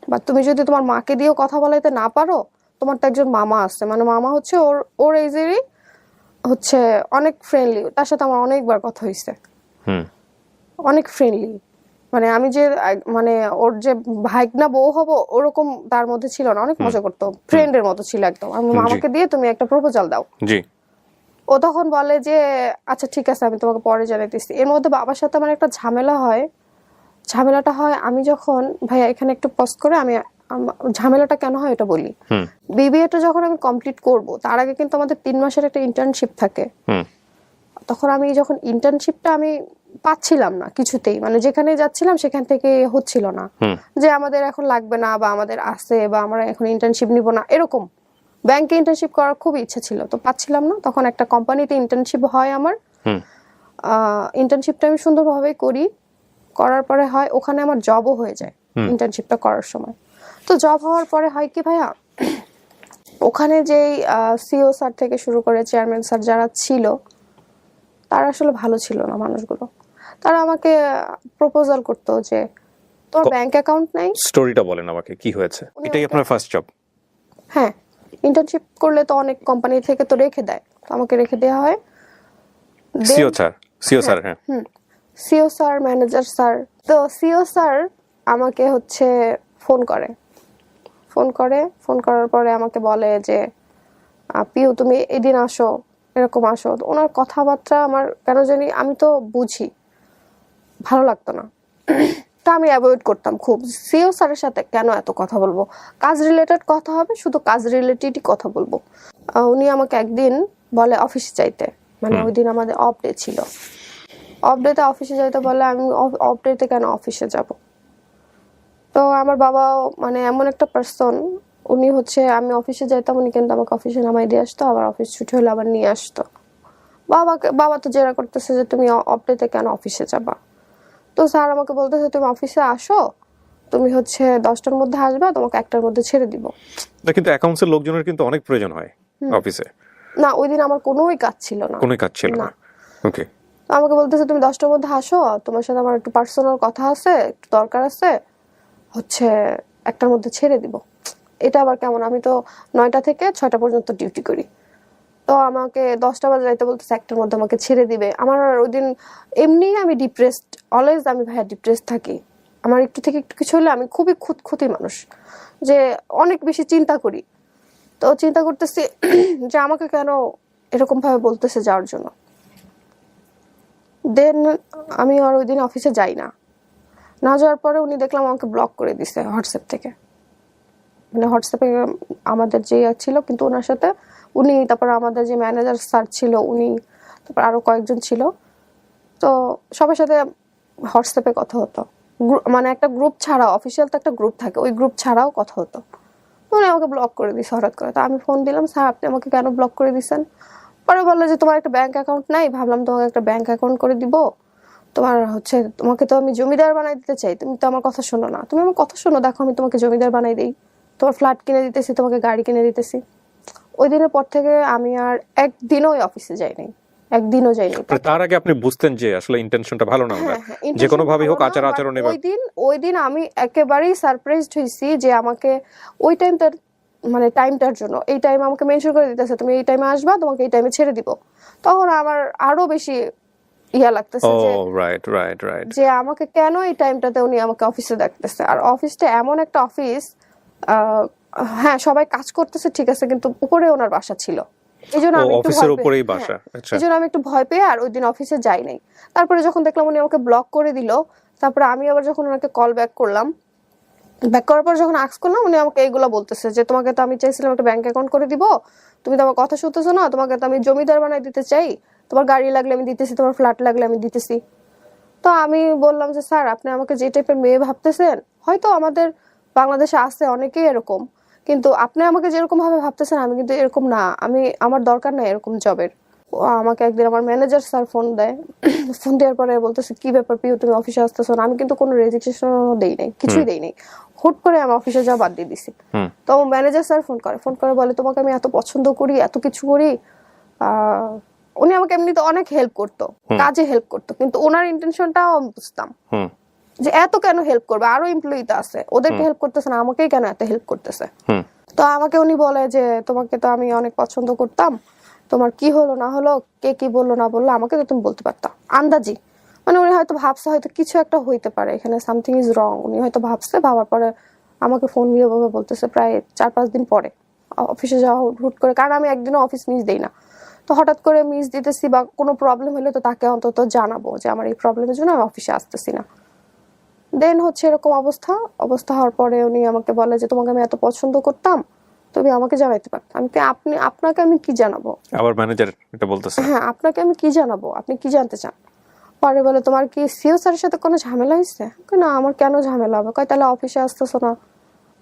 [SPEAKER 1] বা তুমি যদি তোমার মাকে দিয়েও কথা বলাইতে না পারো, তোমার তো একজন মামা আছে, মানে মামা হচ্ছে ওর এজেরই, হচ্ছে অনেক ফ্রেন্ডলি, তার সাথে আমার অনেকবার কথা হয়েছে, অনেক ফ্রেন্ডলি। মানে আমি যে মানে ওর যে ভাইগনা বউ হবো ওরকম তার মধ্যে ছিল না, অনেক মজা করতো, ফ্রেন্ডের মতো ছিল একদম। আমি মামাকে দিয়ে তুমি একটা প্রপোজাল দাও। ও তখন বলে যে আচ্ছা ঠিক আছে আমি তোমাকে পরে জানাইতেছি। এর মধ্যে বাবার সাথে আমার একটা ঝামেলা হয়, ঝামেলাটা হয় আমি যখন ভাইয়া এখানে একটু পজ করে আমি ঝামেলাটা কেন হয় এটা বলি। বিবিএটা যখন আমি কমপ্লিট করব তার আগে কিন্তু আমাদের 3 মাসের একটা ইন্টার্নশিপ থাকে। তখন আমি যখন ইন্টার্নশিপটা আমি পাচ্ছিলাম না কিছুতেই, মানে যেখানে যাচ্ছিলাম সেখান থেকে হচ্ছিল না, যে আমাদের এখন লাগবে না বা আমাদের আছে বা আমরা এখন ইন্টার্নশিপ নিব না, এরকম। ব্যাংকে ইন্টার্নশিপ করার খুব ইচ্ছা ছিল, তো পাচ্ছিলাম না। তখন একটা কোম্পানিতে ইন্টার্নশিপ হয় আমার, ইন্টার্নশিপটা আমি সুন্দরভাবে করি, করার পরে হয় ওখানে আমার জবও হয়ে যায় ইন্টার্নশিপটা করার সময়। তো জব হওয়ার পরে হয় কি ভাইয়া, ওখানে যেই সিও স্যার থেকে শুরু করে চেয়ারম্যান স্যার যারা ছিল তারা আসলে ভালো ছিল না মানুষগুলো। তারা আমাকে প্রপোজাল করতো যে তোর ব্যাংক অ্যাকাউন্ট নাই।
[SPEAKER 2] স্টোরিটা বলেন আমাকে, কি হয়েছে? এটাই আপনার ফার্স্ট জব?
[SPEAKER 1] হ্যাঁ, ইন্টার্নশিপ করলে তো অনেক কোম্পানি থেকে তো রেখে দেয়, তো আমাকে রেখে দেওয়া হয়।
[SPEAKER 2] সিও স্যার হ্যাঁ।
[SPEAKER 1] CO sir, manager sir. তো সিও স্যার আমাকে হচ্ছে ফোন করার পরে আমাকে বলে যে পিউ তুমি এদিন আসো, এরকম আসো। ওনার কথাবার্তা আমার কেন জানি, আমি তো বুঝি, ভালো লাগতো না, তা আমি অ্যাভয়েড করতাম খুব। সিও স্যারের সাথে কেন এত কথা বলবো, কাজ রিলেটেড কথা হবে, শুধু কাজ রিলেটেডই কথা বলবো। উনি আমাকে একদিন বলে অফিসে যাইতে, মানে ওই দিন আমাদের অফ ডে ছিল, অফ ডেতে অফিসে যাইতে বলে। আমি অফ ডেতে কেন অফিসে যাব? তো আমার বাবা মানে এমন একটা পার্সন, উনি হচ্ছে আমি অফিসে যাইতাম, উনি কিন্তু আমাকে অফিসে নামাই দিয়ে আসতো, আবার অফিস ছুটি হলে আবার নিয়ে আসতো। বাবা তো জেরা করতেছে যে তুমি অফ ডেতে কেন অফিসে যাবা। তো স্যার আমাকে বলতেছে তুমি অফিসে আসো, তুমি হচ্ছে 10টার মধ্যে আসবা, তোমাকে 1টার মধ্যে ছেড়ে দিব।
[SPEAKER 2] না কিন্তু অ্যাকাউন্টসের লোকজনের কিন্তু অনেক প্রয়োজন হয় অফিসে।
[SPEAKER 1] না, ওই দিন আমার কোনোই কাজ ছিল না।
[SPEAKER 2] ওকে।
[SPEAKER 1] আমাকে বলতেছে তুমি 10টার মধ্যে আসো, তোমার সাথে আমার একটু পার্সোনাল কথা আছে, একটু দরকার আছে, হচ্ছে 1টার মধ্যে ছেড়ে দিব। এটা আবার কেমন? আমি তো 9টা থেকে 6টা পর্যন্ত ডিউটি করি, তো আমাকে 10টা বাজে যাইতে বলতেছে 1টার মধ্যে আমাকে ছেড়ে দিবে। আমার ওই দিন এমনি আমি ডিপ্রেসড, অলওয়েজ আমি ভাইয়া ডিপ্রেসড থাকি। আমার একটু থেকে একটু কিছু হলে আমি খুবই খুঁতখুঁতি মানুষ, যে অনেক বেশি চিন্তা করি। তো চিন্তা করতেছি যে আমাকে কেন এরকম ভাবে বলতেছে যাওয়ার জন্য। দেন আমি আর ওই দিন অফিসে যাই না যাওয়ার পরে উনি দেখলাম আমাকে ব্লক করে দিছে হোয়াটসঅ্যাপ থেকে। মানে হোয়াটসঅ্যাপে আমাদের যে ছিল, কিন্তু ওনার সাথে উনি, তারপর আমাদের যে ম্যানেজার স্যার ছিল উনি, তারপর আরো কয়েকজন ছিল, তো সবার সাথে হোয়াটসঅ্যাপে কথা হতো। মানে একটা গ্রুপ ছাড়া, অফিসিয়াল তো একটা গ্রুপ থাকে, ওই গ্রুপ ছাড়াও কথা হতো। উনি আমাকে ব্লক করে দিছে হঠাৎ করে। তো আমি ফোন দিলাম, স্যার আপনি আমাকে কেন ব্লক করে দিচ্ছেন? পরে বললো যে তোমার একটা ব্যাংক অ্যাকাউন্ট নাই, ভাবলাম তোমাকে একটা ব্যাংক অ্যাকাউন্ট করে দিব। তোমার হচ্ছে তোমাকে তো আমি জমিদার বানাই দিতে চাই, তুমি তো আমার কথা শোনো না। তুমি আমার কথা শোনো, দেখো আমি তোমাকে জমিদার বানাই দিই, তোমার ফ্ল্যাট কিনে দিতেছি, তোমাকে গাড়ি কিনে দিতেছি। ওই দিনের পর থেকে আমি আর একদিনও ওই অফিসে যাইনি, একদিনও যাইনি।
[SPEAKER 2] তার আগে আপনি বুঝতেন যে আসলে ইন্টেনশনটা ভালো না, যে কোনো ভাবে হোক আচার আচরণে।
[SPEAKER 1] ওই দিন আমি একেবারেই সারপ্রাইজড হইছি যে আমাকে ওই টাইমটার, মানে টাইমটার জন্য, এই টাইম আমাকে মেনশন করে দিতেছে, তুমি এই টাইমে আসবা, তোমাকে এই টাইমে ছেড়ে দিব। তখন আমার আরো বেশি ইয়া লাগতেছে যে আমাকে কেন এই টাইমটাতে উনি আমাকে অফিসে দেখতেছে। আর অফিসটা এমন একটা অফিস, হ্যাঁ সবাই কাজ করতেছে ঠিক আছে, কিন্তু উপরে ওনার বাসা ছিল, এই জন্য আমি একটু ভয় পেয়ে আর ওই দিন অফিসে যাই নাই। তারপরে যখন দেখলাম উনি আমাকে ব্লক করে দিল, তারপরে আমি আবার যখন ওনাকে কল ব্যাক করলাম, ব্যাক করার পর যখন আস্ক করলাম, উনি আমাকে এইগুলো বলতেছে যে তোমাকে তো আমি চাইছিলাম একটা ব্যাংক অ্যাকাউন্ট করে দিব, তুমি তো আমার কথা শুনতেছো না, তোমাকে তো আমি জমিদার বানাই দিতে চাই, তোমার গাড়ি লাগলে আমি দিতেছি, তোমার ফ্ল্যাট লাগলে আমি দিতেছি। তো আমি বললাম যে স্যার আপনি আমাকে যে টাইপের মেয়ে ভাবতেছেন, হয়তো আমাদের বাংলাদেশে আছে অনেকেই এরকম, কিন্তু আপনি আমাকে যেরকম ভাবে ভাবতেছেন আমি কিন্তু এরকম না, আমার দরকার নাই এরকম জবের। আমাকে একদিন আমার ম্যানেজার স্যার ফোন দেয়, ফোন দেওয়ার পরে বলতেছে কি ব্যাপার পিউ তুমি অফিসে আসতেছো না? আমি কিন্তু কোনো রেজিস্ট্রেশনও দেই নাই, কিছুই দেই নাই, হুট করে আমি অফিসে যাওয়া বাদ দিয়ে দিছি। তো ম্যানেজার স্যার ফোন করে বলে তোমাকে আমি এত পছন্দ করি, এত কিছু করি। উনি আমাকে এমনিতে অনেক হেল্প করতো, কাজে হেল্প করতো, কিন্তু ওনার ইন্টেনশনটাও আমি বুঝতাম যে এত কেন হেল্প করবে, আরো এমপ্লয়ি তো আছে, ওদেরকে হেল্প করতেছে না, আমাকেই কেন এত হেল্প করতেছে। তো আমাকে উনি বলে যে তোমাকে তো আমি অনেক পছন্দ করতাম, তোমার কি হলো না হলো, কে কি বললো না বললো, আমাকে তো তুমি বলতে পারতা আন্দাজি। মানে উনি হয়তো ভাবছে হয়তো কিছু একটা হইতে পারে এখানে, সামথিং ইজ রং, উনি হয়তো ভাবছে। ভাবার পরে আমাকে ফোন দিয়ে বলতেছে প্রায় 4-5 দিন পরে অফিসে যাওয়া হুট করে, কারণ আমি একদিনও অফিস মিস দেই না। তো হঠাৎ করে মিস দিতেছি বা কোনো প্রবলেম হলে তো তাকে অন্তত জানাবো যে আমার এই প্রবলেমের জন্য আমি অফিসে আসতেছি না। দেন হচ্ছে এরকম অবস্থা হওয়ার পরে উনি আমাকে বলে যে তোমাকে আমি এত পছন্দ করতাম, তুমি আমাকে জানাইতে পারতেন। আপনাকে আমি কি জানাবো?
[SPEAKER 2] আবার ম্যানেজার এটা বলতেছে?
[SPEAKER 1] হ্যাঁ, আপনাকে আমি কি জানাবো, আপনি কি জানতে চান? পরে বলে তোমার কি সিও স্যারের সাথে কোনো ঝামেলা হয়েছে? না, আমার কেন ঝামেলা হবে? কয় তাহলে অফিসে আসতেছো না?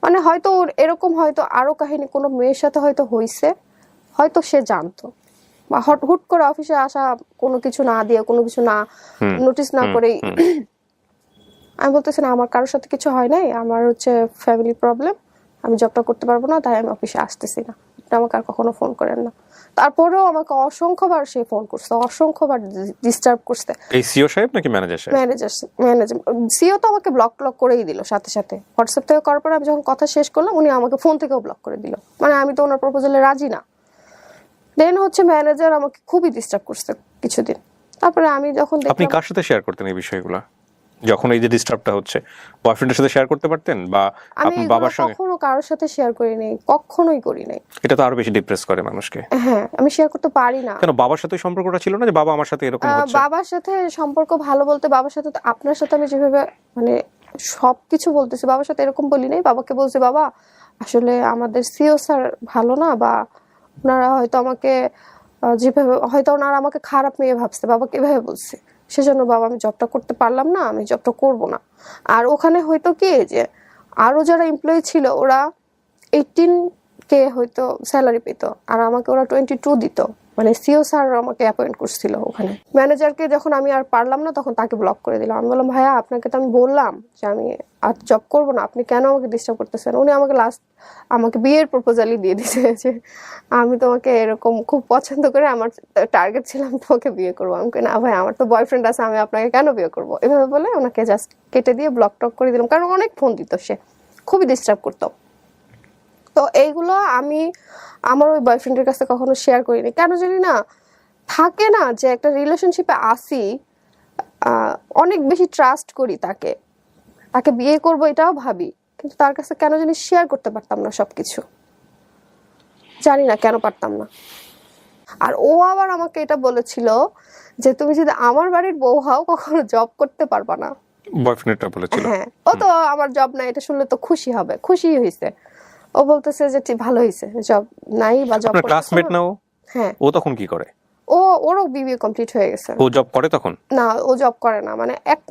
[SPEAKER 1] মানে হয়তো ওর এরকম হয়তো আরো কাহিনী কোনো মেয়ের সাথে হয়তো হইছে, হয়তো সে জানতো, বা হুট করে অফিসে আসা, কোনো কিছু না দিয়ে, কোনো কিছু না নোটিস না করেই। আমি বলতেছি না, আমার কারোর সাথে কিছু হয় নাই, আমার হচ্ছে ফ্যামিলি প্রবলেম, আমি জবটা করতে পারবো না, তাই আমি অফিসে আসতেছি না, আপনি আমাকে আর কখনো ফোন করেন না। তারপরেও আমাকে অসংখ্যবার সে ফোন করছে, অসংখ্যবার ডিস্টার্ব করছে।
[SPEAKER 2] এই সিও সাহেব নাকি ম্যানেজার সাহেব?
[SPEAKER 1] ম্যানেজার সিও তো আমাকে ব্লক করেই দিল সাথে সাথে। হোয়াটসঅ্যাপ থেকে করার পরে আমি যখন কথা শেষ করলাম, উনি আমাকে ফোন থেকেও ব্লক করে দিল। মানে আমি তো ওনার প্রপোজালে রাজি না। দেন হচ্ছে ম্যানেজার আমাকে খুবই ডিস্টার্ব করছে কিছুদিন। তারপরে আমি যখন
[SPEAKER 2] আপনি
[SPEAKER 1] দেখলাম,
[SPEAKER 2] কার সাথে শেয়ার করতেন এই বিষয়গুলো যখন এই যে ডিস্টার্বটা হচ্ছে? বয়ফ্রেন্ডের সাথে শেয়ার করতে পারতেন, বা
[SPEAKER 1] আমি
[SPEAKER 2] আপনার
[SPEAKER 1] এগুলো
[SPEAKER 2] বাবার সঙ্গে?
[SPEAKER 1] কখনো কারোর সাথে শেয়ার করি নাই, কখনোই করি নাই।
[SPEAKER 2] এটা তো আরো বেশি ডিপ্রেস করে মানুষকে।
[SPEAKER 1] হ্যাঁ, আমি শেয়ার করতে পারি না।
[SPEAKER 2] কেন, বাবার সাথে সম্পর্কটা ছিল না যে বাবা আমার সাথে এরকম হচ্ছে?
[SPEAKER 1] বাবার সাথে সম্পর্ক ভালো বলতে, বাবার সাথে তো আপনার সাথে আমি যেভাবে মানে সবকিছু বলতেছি, বাবার সাথে এরকম বলি নাই। বাবাকে বলছি, বাবা আসলে আমাদের সিও স্যার ভালো না, বা ওনারা হয়তো আমাকে যেভাবে, হয়তো ওনারা আমাকে খারাপ মেয়ে ভাবছে, বাবাকে এভাবে বলছে, সেজন্য বাবা আমি জবটা করতে পারলাম না, আমি জবটা করব না। আর ওখানে হয়তো কি যে আরো যারা এমপ্লয়ি ছিল, ওরা 18K হয়তো স্যালারি পেত, আর আমাকে ওরা 22 দিত। মানে সিও স্যার আমাকে অ্যাপয়েন্ট করছিল ওখানে। ম্যানেজারকে যখন আমি আর পারলাম না, তখন তাকে ব্লক করে দিলাম। আমি বললাম, ভাইয়া আপনাকে তো আমি বললাম যে আমি আর জব করবো না, আপনি কেন আমাকে ডিস্টার্ব করতেছেন? উনি আমাকে আমাকে বিয়ের প্রপোজালই দিয়ে দিয়েছে যে আমি তোমাকে এরকম খুব পছন্দ করে, আমার টার্গেট ছিল আমি তোমাকে বিয়ে করবো। আমি না ভাই, আমার তো বয়ফ্রেন্ড আছে, আমি আপনাকে কেন বিয়ে করবো? এভাবে বলে ওনাকে জাস্ট কেটে দিয়ে ব্লক টক করে দিলাম, কারণ অনেক ফোন দিত, সে খুবই ডিস্টার্ব করতো। তো এইগুলো আমি আমার ওই বয়ফ্রেন্ডের কাছে কখনো শেয়ার করিনি, কেন জানি না। থাকে না যে একটা রিলেশনশিপে আসি, অনেক বেশি ট্রাস্ট করি তাকে, তাকে বিয়ে করব এটাও ভাবি, কিন্তু তার কাছে কেন জানি শেয়ার করতে পারতাম না সবকিছু, জানি না কেন পারতাম না। আর ও আবার আমাকে এটা বলেছিল যে তুমি যদি আমার বাড়ির বউ হও, কখনো জব করতে পারবা না।
[SPEAKER 2] বয়ফ্রেন্ডটা বলেছিল?
[SPEAKER 1] হ্যাঁ, ও তো আমার জব নাই এটা শুনলে তো খুশি হবে, খুশি হয়েছে। ও বলতেছে যে ঠিক ভালো হয়েছে, জব নাই বা জব
[SPEAKER 2] আপনার ক্লাসমেট না ও?
[SPEAKER 1] হ্যাঁ।
[SPEAKER 2] ও তখন কি করে?
[SPEAKER 1] ওরও বিবিএ কমপ্লিট হয়ে গেছে।
[SPEAKER 2] ও জব করে তখন?
[SPEAKER 1] না, ও জব করে না, মানে এক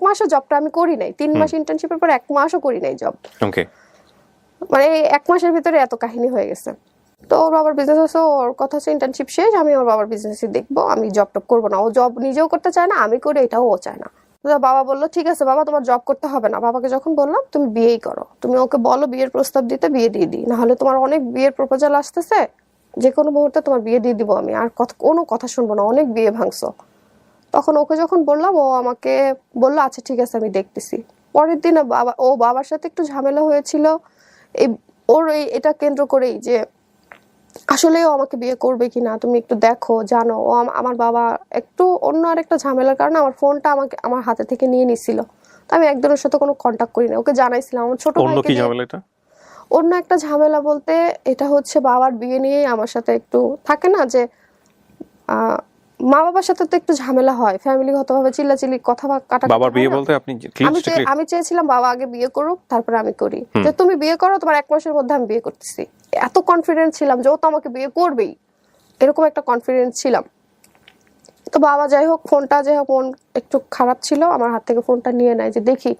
[SPEAKER 1] মাসও জবটা আমি করি নাই, 3 মাস ইন্টার্নশিপের পর 1 মাসও করি নাই জব।
[SPEAKER 2] ওকে।
[SPEAKER 1] মানে এই 1 মাসের ভিতরে এত কাহিনী হয়ে গেছে। তো ওর বাবার বিজনেস আছে, ওর কথা হচ্ছে ইন্টার্নশিপ শেষ, আমি ওর বাবার বিজনেসই দেখবো, আমি জব টব করবো না। ও জব নিজেও করতে চায় না, আমি করে এটাও ও চায় না। তো বাবা বললো ঠিক আছে বাবা, তোমার জব করতে হবে না। বাবাকে যখন বললাম তুমি বিয়েই করো, তুমি ওকে বলো বিয়ের প্রস্তাব দিতে, বিয়ে দিয়ে দিই, না হলে তোমার অনেক বিয়ের প্রপোজাল আসতেছে, যে কোনো মুহূর্তে তোমার বিয়ে দিয়ে দিব আমি, আর কোনো কথা শুনবো না, অনেক বিয়ে ভাঙছো। তখন ওকে যখন বললাম, ও আমাকে বললো আচ্ছা ঠিক আছে আমি দেখতেছি। পরের দিন বাবার সাথে একটু ঝামেলা হয়েছিল এই এটা কেন্দ্র করেই, যে আসলে ও আমাকে বিয়ে করবে কিনা, তুমি একটু দেখো জানো। আমার বাবা একটু অন্য আরেকটা ঝামেলার কারণে আমার ফোনটা আমার হাতে থেকে নিয়ে নিছিল। তো আমি একজনের সাথে কোনো কন্টাক্ট করি না, ওকে জানাইছিলাম আমার ছোট
[SPEAKER 2] অন্য কি ঝামেলা এটা?
[SPEAKER 1] অন্য একটা ঝামেলা বলতে এটা হচ্ছে বাবার বিয়ে নিয়ে আমার সাথে একটু থাকে না যে মা বাবার সাথে তো একটু ঝামেলা হয়, ফ্যামিলিগতভাবে চিল্লাচিল্লি কথা কাটা।
[SPEAKER 2] বাবার বিয়ে বলতে আপনি
[SPEAKER 1] আমি চেয়েছিলাম বাবা আগে বিয়ে করুক, তারপরে আমি করি, যে তুমি বিয়ে করো, তোমার 1 মাসের মধ্যে আমি বিয়ে করতেছি। এত কনফিডেন্ট ছিলাম যে ও তো আমাকে বিয়ে করবেই, এরকম একটা কনফিডেন্স ছিলাম। তো বাবা যাই হোক, ফোনটা যাই হোক মন একটু খারাপ ছিল, আমার হাত থেকে ফোনটা নিয়ে নেয় যে দেখি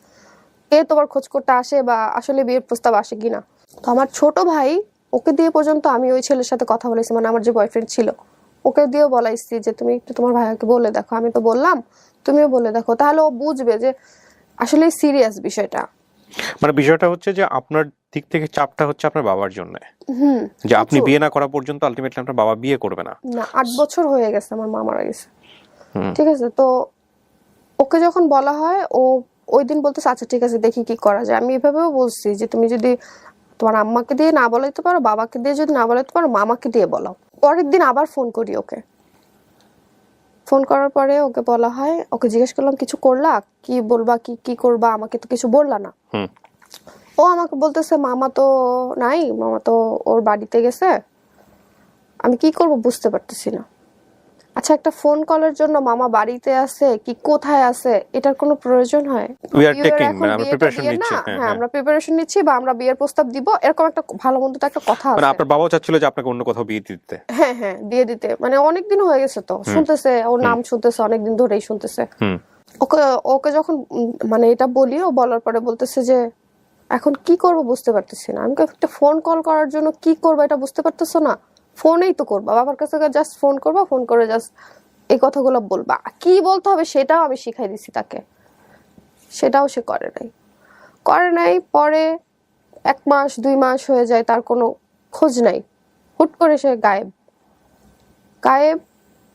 [SPEAKER 1] কে তোমার খোঁজ করতে আসে, বা আসলে বিয়ের প্রস্তাব আসে কিনা। তো আমার ছোট ভাই, ওকে দিয়ে পর্যন্ত আমি ওই ছেলের সাথে কথা বলেছি, মানে আমার যে বয়ফ্রেন্ড ছিল, ওকে দিয়েও বলাইছি যে তুমি একটু তোমার ভাইয়াকে বলে দেখো, আমি তো বললাম তুমিও বলে দেখো, তাহলে ও বুঝবে যে আসলে সিরিয়াস বিষয়টা।
[SPEAKER 2] মানে বিষয়টা হচ্ছে যে আপনার দিক থেকে চাপটা হচ্ছে আপনার বাবার জন্য, যে আপনি বিয়ে না করা পর্যন্ত আলটিমেটলি আপনার বাবা বিয়ে করবে না। 8
[SPEAKER 1] বছর হয়ে গেছে, আমার মা মারা গেছে, ঠিক আছে। তো ওকে যখন বলা হয়, ও ওই দিন বলতেছে আচ্ছা ঠিক আছে দেখি কি করা যায়। আমি এভাবেও বলছি যে তুমি যদি তোমার আম্মাকে দিয়ে না বলাইতে পারো, বাবাকে দিয়ে যদি না বলাইতে পারো, মামাকে দিয়ে বলাও। পরের দিন আবার ফোন করি ওকে, ফোন করার পরে ওকে বলা হয়, ওকে জিজ্ঞেস করলাম কিছু করলা, কি বলবা, কি করবা, আমাকে তো কিছু বললা না। ও আমাকে বলতেছে মামা তো নাই, মামা তো ওর বাড়িতে গেছে, আমি কি করব বুঝতে পারতেছি না। আচ্ছা, একটা ফোন কলের জন্য মামা বাড়িতে আছে কি কোথায় আছে এটার কোনো প্রয়োজন হয়?
[SPEAKER 2] উই আর
[SPEAKER 1] বিয়ের
[SPEAKER 2] টেকিং,
[SPEAKER 1] এখন
[SPEAKER 2] আমরা
[SPEAKER 1] বিয়েটা
[SPEAKER 2] প্রিপারেশন
[SPEAKER 1] দিয়ে
[SPEAKER 2] নিচ্ছি।
[SPEAKER 1] না,
[SPEAKER 2] হ্যাঁ,
[SPEAKER 1] হ্যাঁ
[SPEAKER 2] হ্যাঁ।
[SPEAKER 1] আমরা প্রিপারেশন নিচ্ছি বা আমরা বিয়ের প্রস্তাব দিব, এরকম একটা ভালো মন্দ তো একটা কথা
[SPEAKER 2] মানে
[SPEAKER 1] আছে।
[SPEAKER 2] আপনার বাবাও চাচ্ছিল যে আপনাকে অন্য কোথাও বিয়ে দিতে।
[SPEAKER 1] হ্যাঁ হ্যাঁ, বিয়ে দিতে, মানে অনেকদিন হয়ে গেছে তো, শুনতেছে ওর নাম শুনতেছে, অনেকদিন ধরেই শুনতেছে।
[SPEAKER 2] হুম।
[SPEAKER 1] ওকে ওকে যখন মানে এটা বলি, ও বলার পরে বলতেছে যে এখন কি করব বুঝতে পারতেছি না। আমি একটা ফোন কল করার জন্য কি করবো এটা বুঝতে পারতেছো না? ফোনেই তো করবা, বাবার কাছে জাস্ট ফোন করবা, ফোন করে জাস্ট এই কথাগুলো বলবা, কি বলতে হবে সেটাও আমি শিখাই দিছি তাকে, সেটাও সে করে নাই। পরে 1 মাস 2 মাস হয়ে যায়, তার কোনো খোঁজ নাই, হুট করে সে গায়েব।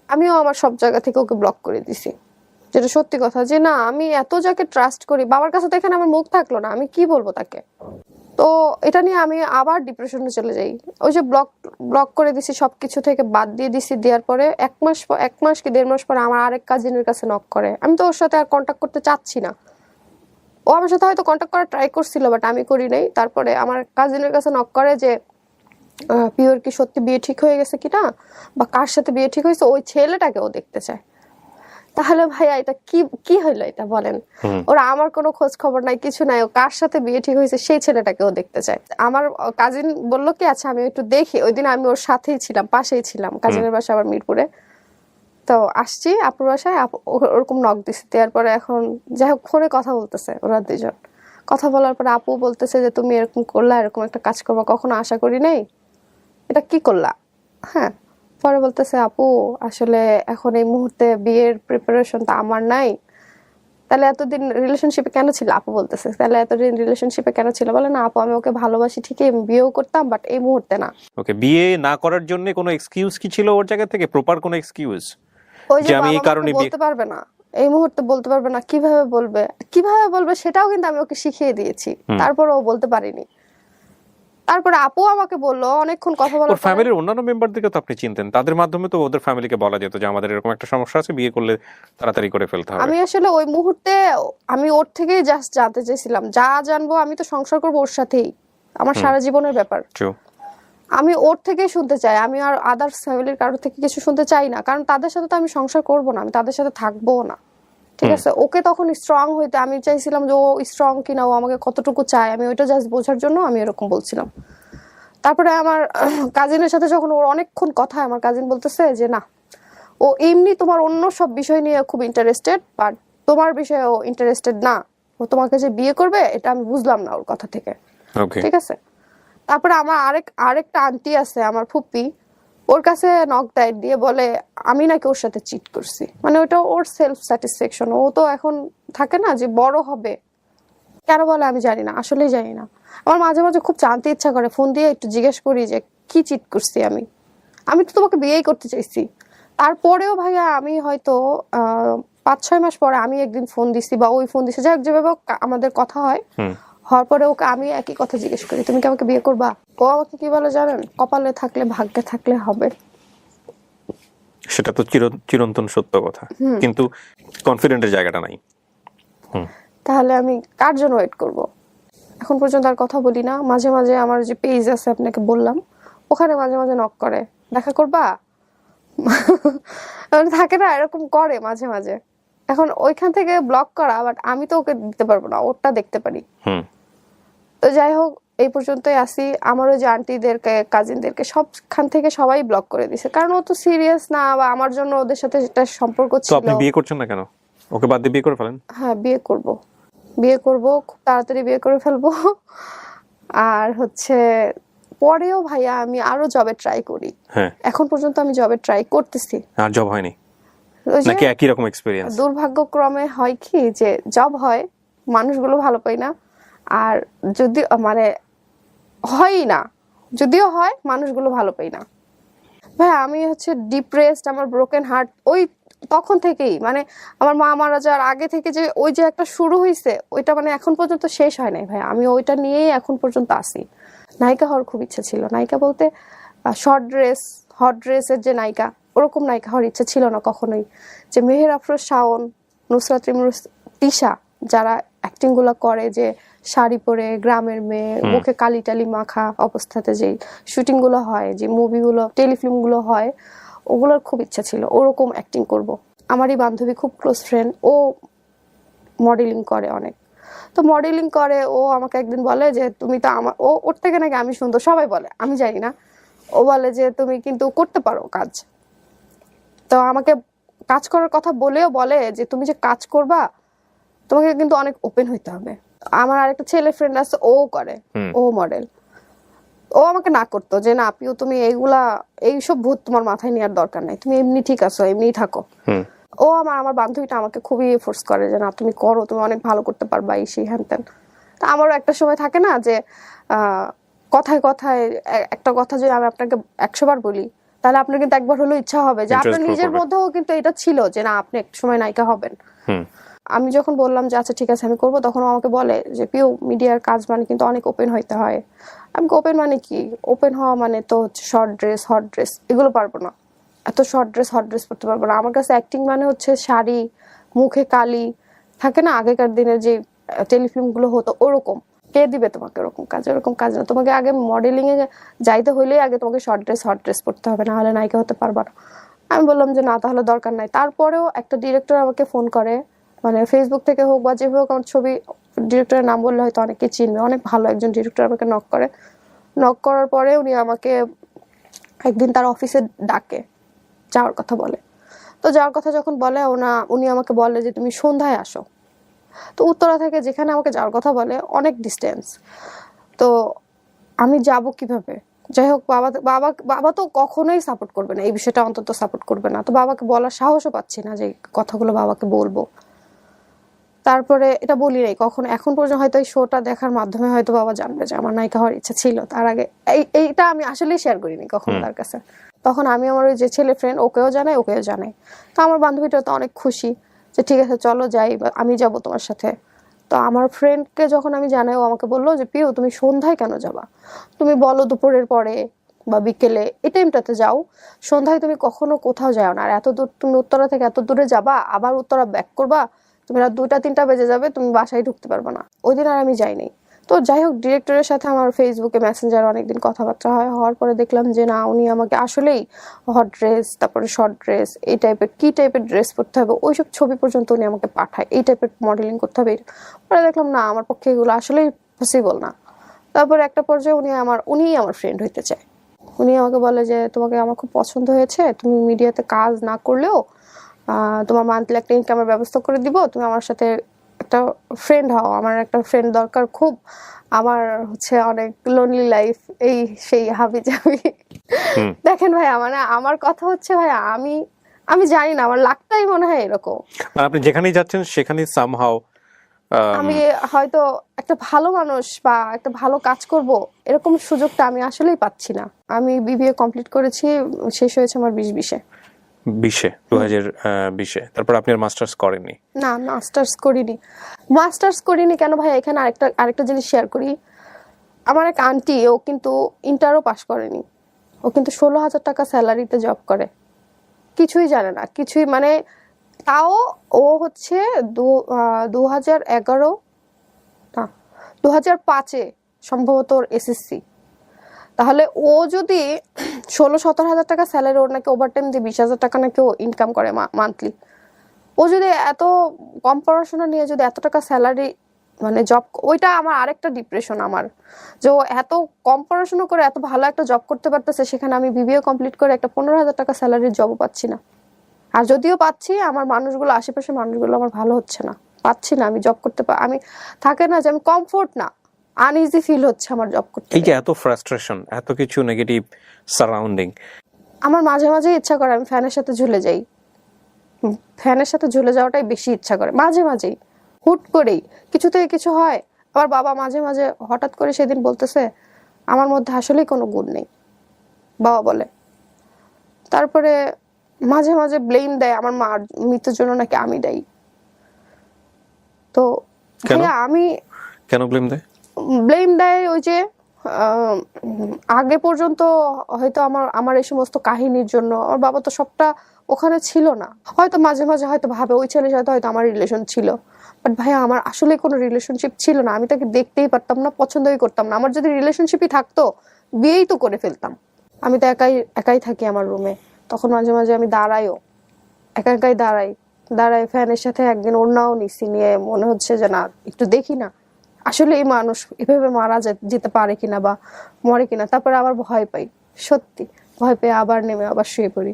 [SPEAKER 1] আমিও আমার সব জায়গা থেকে ওকে ব্লক করে দিছি, যেটা সত্যি কথা, যে না আমি এত যাকে ট্রাস্ট করি, বাবার কাছে তো এখানে আমার মুখ থাকলো না, আমি কি বলবো তাকে। তো এটা নিয়ে আমি আবার ডিপ্রেশনে চলে যাই। ওই যে ব্লক করে দিছি, সবকিছু থেকে বাদ দিয়ে দিছি, দেওয়ার পরে 1 মাস কি 1.5 মাস পরে আমার আরেক কাজিনের কাছে নক করে। আমি তো ওর সাথে আর কন্ট্যাক্ট করতে চাচ্ছি না, ও আমার সাথে হয়তো কন্ট্যাক্ট করার ট্রাই করছিল, বাট আমি করি নাই। তারপরে আমার কাজিনের কাছে নক করে যে পিওর কি সত্যি বিয়ে ঠিক হয়ে গেছে কিনা, বা কার সাথে বিয়ে ঠিক হয়েছে, ওই ছেলেটাকে ও দেখতে চায়। তাহলে ভাইয়া এটা কি কি হইলো এটা বলেন? ওরা আমার কোনো খোঁজ খবর নাই, কিছু নাই, ও কার সাথে বিয়ে ঠিক হয়েছে সেই ছেলেটাকেও দেখতে চায়। আমার কাজিন বললো কি আচ্ছা আমি একটু দেখি, ওই দিন আমি ওর সাথেই ছিলাম, পাশেই ছিলাম, কাজিনের বাসা আবার মিরপুরে। তো আসছি আপুর বাসায়, ওরকম নক দিছে, দেওয়ার পরে এখন যাই হোক ফোনে কথা বলতেছে ওরা দুজন। কথা বলার পরে আপু বলতেছে যে তুমি এরকম করলা, এরকম একটা কাজ করবা কখনো আশা করি নাই, এটা কি করলা? হ্যাঁ, পরে বলতেছে আপু আসলে এখন এই মুহূর্তে বিয়ের প্রিপারেশনটা আমার নাই। তাহলে এতদিন রিলেশনশিপে কেন ছিল? আপু বলতেছে তাহলে এতদিন রিলেশনশিপে কেন ছিল? বলে না আপু আমি ওকে ভালোবাসি ঠিকই, আমি বিয়েও করতাম, বাট এই মুহূর্তে না।
[SPEAKER 2] ওকে, বিয়ে না করার জন্য কোনো এক্সকিউজ কি ছিল ওর জায়গা থেকে? প্রপার কোনো এক্সকিউজ
[SPEAKER 1] ওই
[SPEAKER 2] যে
[SPEAKER 1] যে
[SPEAKER 2] আমি
[SPEAKER 1] বাবা
[SPEAKER 2] এই কারণে
[SPEAKER 1] মাকে বলতে পারবে না, এই মুহূর্তে বলতে পারবে না, কিভাবে বলবে সেটাও কিন্তু আমি ওকে শিখিয়ে দিয়েছি, তারপরে ও বলতে পারিনি। তারপরে আপু আমাকে বললো অনেকক্ষণ কথা
[SPEAKER 2] ওর
[SPEAKER 1] বলার পরে,
[SPEAKER 2] ফ্যামিলির অন্যান্য মেম্বারদেরকে তো আপনি চিনতেন, তাদের মাধ্যমে তো ওদের ফ্যামিলিকে বলা যেত যে আমাদের এরকম একটা সমস্যা আছে, বিয়ে করলে তাড়াতাড়ি করে ফেলতে হবে।
[SPEAKER 1] আমি আসলে ওই মুহূর্তে আমি ওর থেকেই জাস্ট জানতে চাইছিলাম, যা জানবো আমি তো সংসার করবো ওর সাথেই, আমার সারা জীবনের ব্যাপার,
[SPEAKER 2] True.
[SPEAKER 1] আমি ওর থেকেই শুনতে চাই। আমি আর আদার্স ফ্যামিলির কারোর থেকে কিছু শুনতে চাই না, কারণ তাদের সাথে তো আমি সংসার করবো না, আমি তাদের সাথে থাকবো না। ঠিক আছে, ওকে তখন স্ট্রং হইতে আমি চাইছিলাম যে ও স্ট্রং কিনা, ও আমাকে কতটুকু চায়, আমি ওইটা জাস্ট বোঝার জন্য আমি এরকম বলছিলাম। তারপরে আমার কাজিনের সাথে যখন ওর অনেকক্ষণ কথা, আমার কাজিন বলতেছে যে না ও এমনি তোমার অন্য সব বিষয় নিয়ে খুব ইন্টারেস্টেড, বাট তোমার বিষয়ে ও ইন্টারেস্টেড না, ও তোমাকে যে বিয়ে করবে এটা আমি বুঝলাম না ওর কথা থেকে।
[SPEAKER 2] Okay.
[SPEAKER 1] ঠিক আছে, তারপরে আমার আরেকটা আন্টি আছে আমার ফুপি, ওর কাছে নক দেয়, দিয়ে বলে আমি নাকি ওর সাথে চিট করছি। মানে ওটা ওর সেলফ স্যাটিসফ্যাকশন, ও তো এখন থাকে না যে বড় হবে, কেন বলে আমি জানি না, আসলেই জানি না। আমার মাঝে মাঝে খুব জানতে ইচ্ছা করে, ফোন দিয়ে একটু জিজ্ঞেস করি যে কি চিট করছি আমি তো তোমাকে বিয়েই করতে চাইছি। তারপরেও ভাইয়া আমি হয়তো 5-6 মাস পরে আমি একদিন ফোন দিছি বা ওই ফোন দিছে, যাই হোক যেভাবে আমাদের কথা হয়, হওয়ার পরে ওকে আমি একই কথা জিজ্ঞেস করি, তুমি কি আমাকে বিয়ে করবা? ও আমাকে কি বলে জানেন? কপালে থাকলে ভাগ্যে থাকলে হবে।
[SPEAKER 2] সেটা তো চিরন্তন সত্য কথা, কিন্তু কনফিডেন্টের জায়গাটা নাই।
[SPEAKER 1] তাহলে আমি কার জন্য ওয়েট করব? এখন পর্যন্ত আর কথা বলি না। মাঝে মাঝে আমার যে পেজ আছে আপনাকে বললাম, ওখানে মাঝে মাঝে নক করে, দেখা করবা? থাকে না, এরকম করে মাঝে মাঝে। এখন ওইখান থেকে ব্লক করা, বাট আমি তো ওকে দিতে পারবো না, ওরটা দেখতে পারি। তো যাই হোক, এই পর্যন্তই আসি। আমার ওই যে আন্টিদেরকে, কাজিনদেরকে সবখান থেকে সবাই ব্লক করে দিছে, কারণ ও তো সিরিয়াস না, বা আমার জন্য ওদের সাথে একটা সম্পর্ক
[SPEAKER 2] তো
[SPEAKER 1] ছিল।
[SPEAKER 2] আপনি বিয়ে করছেন না কেন? ওকে বাদ দিয়ে বিয়ে করে ফেলেন।
[SPEAKER 1] হ্যাঁ, বিয়ে করব, খুব তাড়াতাড়ি বিয়ে করে ফেলবো। আর হচ্ছে পরেও ভাইয়া আমি আরো জবে ট্রাই করি।
[SPEAKER 2] হ্যাঁ,
[SPEAKER 1] এখন পর্যন্ত আমি জবে ট্রাই করতেছি।
[SPEAKER 2] আর জব হয়নি
[SPEAKER 1] ওই যে
[SPEAKER 2] নাকি একই রকম এক্সপেরিয়েন্স?
[SPEAKER 1] দুর্ভাগ্যক্রমে হয় কি যে জব হয়, মানুষগুলো ভালো পাই না, আর যদি মানে হয়ই না, যদিও হয় মানুষগুলো ভালো পাই না। ভাই আমি হচ্ছে ডিপ্রেসড, আমার ব্রোকেন হার্ট ওই তখন থেকেই, মানে আমার মা মারা যাওয়ার আগে থেকে যে ওই যে একটা শুরু হয়েছে, ওইটা মানে এখন পর্যন্ত শেষ হয় নাই ভাই। আমি ওইটা নিয়েই এখন পর্যন্ত আসি। নায়িকা হওয়ার খুব ইচ্ছা ছিল, নায়িকা বলতে হট ড্রেসের যে নায়িকা, ওরকম নায়িকা হওয়ার ইচ্ছা ছিল না কখনোই। যে মেহের আফরোজ শাওন, নুসরাত ইমরোজ, তিশা, যারা অ্যাক্টিং গুলো করে, যে শাড়ি পরে গ্রামের মেয়ে, মুখে কালি টালি মাখা অবস্থাতে যে শুটিং গুলো হয়, যে মুভিগুলো টেলিফিল্ম গুলো হয়, ওগুলোর খুব ইচ্ছা ছিল ওরকম অ্যাক্টিং করব। আমারই বান্ধবী খুব ক্লোজ ফ্রেন্ড, ও মডেলিং করে অনেক, তো মডেলিং করে। ও আমাকে একদিন বলে যে তুমি তো আমার, ওর থেকে নাকি আমি সুন্দর, সবাই বলে, আমি জানি না। ও বলে যে তুমি কিন্তু করতে পারো কাজ। তো আমাকে কাজ করার কথা বলেও বলে যে তুমি যে কাজ করবা তোমাকে কিন্তু অনেক ওপেন হইতে হবে। আমার আরেকটা ছেলে ফ্রেন্ড আছে, ও করে, ও মডেল। ও আমাকে না করতো যে না পিও তুমি এইসব ভূত তোমার মাথায় নেওয়ার দরকার নাই, তুমি এমনি ঠিক আছো, এমনিই থাকো। ও আমার বান্ধবীটা আমাকে খুবই ফোর্স করে যে না তুমি করো, তুমি অনেক ভালো করতে পারবা, এই সেই হ্যান ত্যান। তা আমারও একটা সময় থাকে না যে কথায় কথায় একটা কথা যদি আমি আপনাকে 100 বার বলি তাহলে আপনার কিন্তু একবার হলেও ইচ্ছা হবে যে আপনার নিজের মধ্যেও কিন্তু এটা ছিল যে না আপনি এক সময় নায়িকা হবেন। আমি যখন বললাম যে আচ্ছা ঠিক আছে আমি করবো, তখন আমাকে বলে যে পিও মিডিয়ার কাজ মানে কিন্তু অনেক ওপেন হইতে হয়। আমি ওপেন মানে কি, ওপেন হওয়া মানে তো হচ্ছে শর্ট ড্রেস, হট ড্রেস, এগুলো পারবো না, এত শর্ট ড্রেস হট ড্রেস পরতে পারবো না। আমার কাছে অ্যাক্টিং মানে হচ্ছে শাড়ি, মুখে কালি থাকে না, আগেকার দিনের যে টেলিফিল্ম গুলো হতো ওরকম। কে দিবে তোমাকে ওরকম কাজ? ওরকম কাজ না, তোমাকে আগে মডেলিং এ যাইতে হইলেই আগে তোমাকে শর্ট ড্রেস হট ড্রেস পরতে হবে, না হলে নায়িকা হতে পারবা না। আমি বললাম যে না তাহলে দরকার নাই। তারপরেও একটা ডিরেক্টর আমাকে ফোন করে, মানে ফেসবুক থেকে হোক বা যেভাবে হোক, আমার ছবি, ডিরেক্টরের নাম বললে হয়তো অনেকে চিনবে, অনেক ভালো একজন ডিরেক্টর আমাকে নক করে। নক করার পরে উনি আমাকে একদিন তার অফিসে ডাকে, যাওয়ার কথা বলে। তো যাওয়ার কথা যখন বলে উনি আমাকে বলে যে তুমি সন্ধ্যায় আসো। তো উত্তরা থেকে যেখানে আমাকে যাওয়ার কথা বলে অনেক ডিস্টেন্স, তো আমি যাব কিভাবে? যাই হোক, বাবা তো কখনোই সাপোর্ট করবে না, এই বিষয়টা অন্তত সাপোর্ট করবে না। তো বাবাকে বলার সাহসও পাচ্ছি না যে কথাগুলো বাবাকে বলবো। তারপরে এটা বলি নাই কখনো, এখন পর্যন্ত হয়তো এই শোটা দেখার মাধ্যমে হয়তো বাবা জানবে যে আমার নায়িকা হওয়ার ইচ্ছা ছিল। তার আগে এইটা আমি আসলেই শেয়ার করিনি কখনো তার কাছে। তখন আমি আমার ওই যে ছেলে ফ্রেন্ড ওকেও জানাই। তো আমার বান্ধবীটা তো অনেক খুশি যে ঠিক আছে চলো যাই, আমি যাব তোমার সাথে। তো আমার ফ্রেন্ডকে যখন আমি জানাই, ও আমাকে বললো যে পিও তুমি সন্ধ্যায় কেন যাবা? তুমি বলো দুপুরের পরে বা বিকেলে, এই টাইমটাতে যাও, সন্ধ্যায় তুমি কখনো কোথাও যাও না। আর এত দূর তুমি উত্তরা থেকে এত দূরে যাবা, আবার উত্তরা ব্যাক করবা, তুমি রাত 2টা-3টা বেজে যাবে, তুমি বাসায় ঢুকতে পারবে না। ওই দিন আর আমি যাইনি। তো যাই হোক, ডিরেক্টরের সাথে আমার ফেসবুকে মেসেঞ্জারে অনেকদিন কথাবার্তা হওয়ার পরে দেখলাম যে না উনি আমাকে আসলেই হট ড্রেস, তারপরে শর্ট ড্রেস, এই টাইপের কি টাইপের ড্রেস পরতে হবে ওইসব ছবি পর্যন্ত উনি আমাকে পাঠায়, এই টাইপের মডেলিং করতে হবে। পরে দেখলাম না আমার পক্ষে এগুলো আসলেই পসিবল না। তারপর একটা পর্যায়ে উনিই আমার ফ্রেন্ড হইতে চায়। উনি আমাকে বলে যে তোমাকে আমার খুব পছন্দ হয়েছে, তুমি মিডিয়াতে কাজ না করলেও তোমার মান্থলি একটা ইনকামের ব্যবস্থা করে দিব, তুমি আমার সাথে একটা ফ্রেন্ড হও, আমার একটা ফ্রেন্ড দরকার খুব, আমার হচ্ছে অনেক লোনলি লাইফ, এই সেই হাবি জাবি। দেখেন ভাই, মানে আমার কথা হচ্ছে ভাই, আমি জানি না, আমার লাগটাই মনে হয় এরকম।
[SPEAKER 2] আপনি যেখানেই যাচ্ছেন সেখানেই সামহাও
[SPEAKER 1] আমি হয়তো একটা ভালো মানুষ বা একটা ভালো কাজ করব এরকম সুযোগটা আমি আসলেই পাচ্ছি না। আমি বিবিএ কমপ্লিট করেছি, শেষ হয়েছে আমার 2020-এ।
[SPEAKER 2] 2020-এ তারপর আপনি আর মাস্টার্স করেননি?
[SPEAKER 1] না, মাস্টার্স করিনি কেন ভাই? এখানে আরেকটা জিনিস শেয়ার করি। আমার এক আন্টি, ও কিন্তু ইন্টারও পাস করেনি, ও কিন্তু 16,000 টাকা স্যালারিতে জব করে, কিছুই জানে না, কিছুই, মানে তাও ও হচ্ছে 2011 না 2005-এ সম্ভবত ওর এসএসসি। তাহলে ও যদি 16-17 হাজার টাকা স্যালারি, ওর নাকি ওভারটাইম দিয়ে 20,000 টাকা নাকি ও ইনকাম করে মান্থলি। ও যদি এত কম পড়াশোনা নিয়ে যদি এত টাকা স্যালারি, মানে জব, ওইটা আমার আরেকটা ডিপ্রেশন আমার, যে ও এত কম পড়াশোনা করে এত ভালো একটা জব করতে পারতেছে, সেখানে আমি বিবিএ কমপ্লিট করে একটা 15,000 টাকা স্যালারির জবও পাচ্ছি না। আর যদিও পাচ্ছি, আমার মানুষগুলো, আশেপাশের মানুষগুলো আমার ভালো হচ্ছে না, পাচ্ছি না আমি জব করতে আমি থাকে না যে আমি কমফোর্ট না, আনইজি ফিল হচ্ছে আমার জব করতে।
[SPEAKER 2] এই যে এত ফ্রাস্ট্রেশন, এত কিছু নেগেটিভ সারাউন্ডিং,
[SPEAKER 1] আমার মাঝে মাঝে ইচ্ছা করে আমি ফ্যানের সাথে ঝুলে যাই, ফ্যানের সাথে ঝুলে যাওয়াটাই বেশি ইচ্ছা করে মাঝে মাঝেই, হুট করেই কিছু থেকে কিছু হয়। আবার বাবা মাঝে মাঝে হঠাৎ করে সেদিন বলতেছে আমার মধ্যে আসলেই কোনো গুণ নেই, বাবা বলে। তারপরে মাঝে মাঝে ব্লেম দেয় আমার মার মৃত্যুর জন্য নাকি আমি দায়ী। তো আমি
[SPEAKER 2] কেন
[SPEAKER 1] ব্লেম দেয় ওই যে আগে পর্যন্ত হয়তো আমার এই সমস্ত কাহিনীর জন্য আমার বাবা তো সবটা ওখানে ছিল না, হয়তো মাঝে মাঝে হয়তো ভাবে ওই ছেলের সাথে হয়তো আমার রিলেশন ছিল, বাট ভাইয়া আমার আসলে কোনো রিলেশনশিপ ছিল না, আমি তাকে দেখতেই পারতাম না, পছন্দই করতাম না। আমার যদি রিলেশনশিপই থাকতো বিয়েই তো করে ফেলতাম। আমি তো একাই থাকি আমার রুমে, তখন মাঝে মাঝে আমি দাঁড়াইও, একা একাই দাঁড়াই ফ্যানের সাথে। একদিন ওড়নাও নিছি, নিয়ে মনে হচ্ছে যে না একটু দেখি না আসলে এই মানুষ এভাবে মারা যেতে পারে কিনা বা মরে কিনা। তারপরে আবার ভয় পাই, সত্যি ভয় পেয়ে আবার নেমে আবার শুয়ে পড়ি।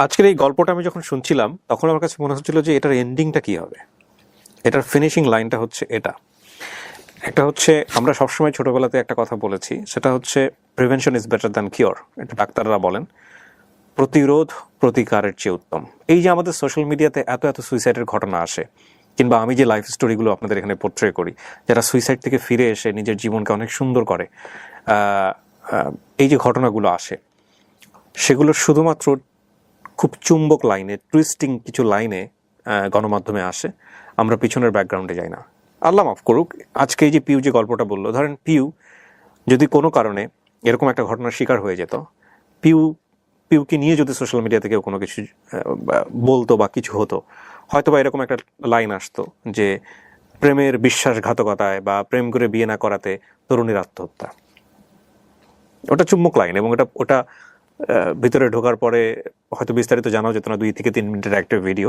[SPEAKER 2] আজকের এই গল্পটা আমি যখন শুনছিলাম তখন আমার কাছে মনে হচ্ছিল যে এটার এন্ডিংটা কি হবে, এটার ফিনিশিং লাইনটা হচ্ছে এটা। একটা হচ্ছে আমরা সবসময় ছোটবেলাতে একটা কথা বলেছি, সেটা হচ্ছে prevention is better than cure. এটা ডাক্তাররা বলেন, প্রতিরোধ প্রতিকারের চেয়ে উত্তম। এই যে আমাদের সোশ্যাল মিডিয়াতে এত এত সুইসাইডের ঘটনা আসে, কিংবা আমি যে লাইফ স্টোরিগুলো আপনাদের এখানে পোর্ট্রে করি, যারা সুইসাইড থেকে ফিরে এসে নিজের জীবনকে অনেক সুন্দর করে, এই যে ঘটনাগুলো আসে, সেগুলো শুধুমাত্র খুব চুম্বক লাইনে, টুইস্টিং কিছু লাইনে গণমাধ্যমে আসে। আমরা পিছনের ব্যাকগ্রাউন্ডে যাই না। আল্লাহ মাফ করুক, আজকে এই যে পিউ যে গল্পটা বললো, ধরেন পিউ যদি কোনো কারণে এরকম একটা ঘটনার শিকার হয়ে যেত, পিউকে নিয়ে যদি সোশ্যাল মিডিয়াতে কেউ কোনো কিছু বলতো বা কিছু হতো, হয়তো বা এরকম একটা লাইন আসতো যে প্রেমের বিশ্বাসঘাতকতায় বা প্রেম করে বিয়ে না করাতে তরুণীর আত্মহত্যা। ওটা চুম্বক লাইন, এবং ওটা ভিতরে ঢোকার পরে হয়তো বিস্তারিত জানাও যেত না, 2 থেকে 3 মিনিটের একটা ভিডিও।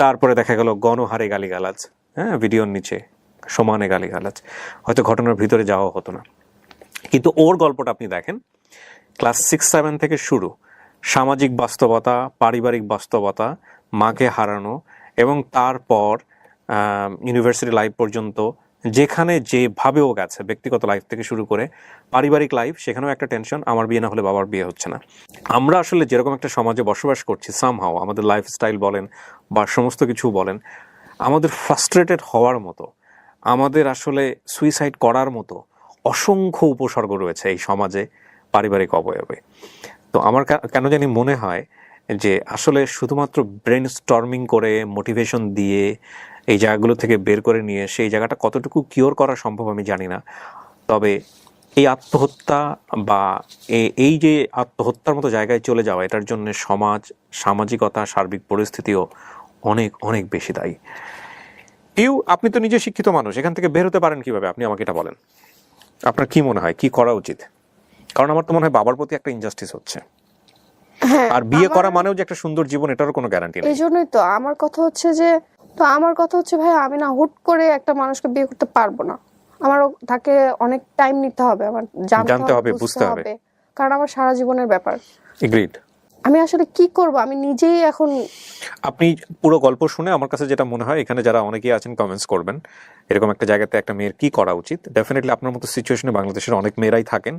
[SPEAKER 2] তারপরে দেখা গেল গণহারে গালিগালাজ, হ্যাঁ, ভিডিওর নিচে সমানে গালিগালাজ, হয়তো ঘটনার ভিতরে যাওয়া হতো না। কিন্তু ওর গল্পটা আপনি দেখেন, ক্লাস 6-7 থেকে শুরু, সামাজিক বাস্তবতা, পারিবারিক বাস্তবতা, মাকে হারানো, এবং তারপর ইউনিভার্সিটি লাইফ পর্যন্ত যেখানে যেভাবেও গেছে, ব্যক্তিগত লাইফ থেকে শুরু করে পারিবারিক লাইফ, সেখানেও একটা টেনশন, আমার বিয়ে না হলে বাবার বিয়ে হচ্ছে না। আমরা আসলে যেরকম একটা সমাজে বসবাস করছি, সামহাও আমাদের লাইফস্টাইল বলেন বা সমস্ত কিছু বলেন, আমাদের ফ্রাস্ট্রেটেড হওয়ার মতো, আমাদের আসলে সুইসাইড করার মতো অসংখ্য উপসর্গ রয়েছে এই সমাজে, পারিবারিক অবয়বে। তো আমার কেন জানি মনে হয় যে আসলে শুধুমাত্র ব্রেন স্টর্মিং করে, মোটিভেশন দিয়ে এই জায়গাগুলো থেকে বের করে নিয়ে সেই জায়গাটা কতটুকু কিওর করা সম্ভব আমি জানি না। তবে এই আত্মহত্যা বা এই যে আত্মহত্যার মতো জায়গায় চলে যাওয়া, এটার জন্য সমাজ, সামাজিকতা, সার্বিক পরিস্থিতিও অনেক অনেক বেশি দায়ী। আপনি তো নিজে শিক্ষিত মানুষ, এখান থেকে বের হতে পারেন কিভাবে? আপনি আমাকে এটা বলেন, আপনার কি মনে হয় কি করা উচিত? কারণ আমার তো মনে হয় বাবার প্রতি একটা ইনজাস্টিস হচ্ছে,
[SPEAKER 1] হ্যাঁ,
[SPEAKER 2] আর বিয়ে করা মানেও যে একটা সুন্দর জীবন, এটারও কোনো গ্যারান্টি নেই।
[SPEAKER 1] এই জন্যই তো আমার কথা হচ্ছে ভাই, আমি না হুট করে একটা মানুষকে বিয়ে করতে পারবো না। আমার তাকে অনেক টাইম নিতে হবে, আমার জানতে হবে, বুঝতে হবে, কারণ আমার সারা জীবনের ব্যাপার।
[SPEAKER 2] এগ্রিড।
[SPEAKER 1] আমি আসলে কি করব, আমি নিজেই এখন।
[SPEAKER 2] আপনি পুরো গল্প শুনে আমার কাছে যেটা মনে হয়, এখানে যারা অনেকেই আছেন কমেন্টস করবেন, এরকম একটা জায়গাতে একটা মেয়ের কি করা উচিত। ডেফিনেটলি আপনার মতো সিচুয়েশনে বাংলাদেশের অনেক মেয়েরাই থাকেন,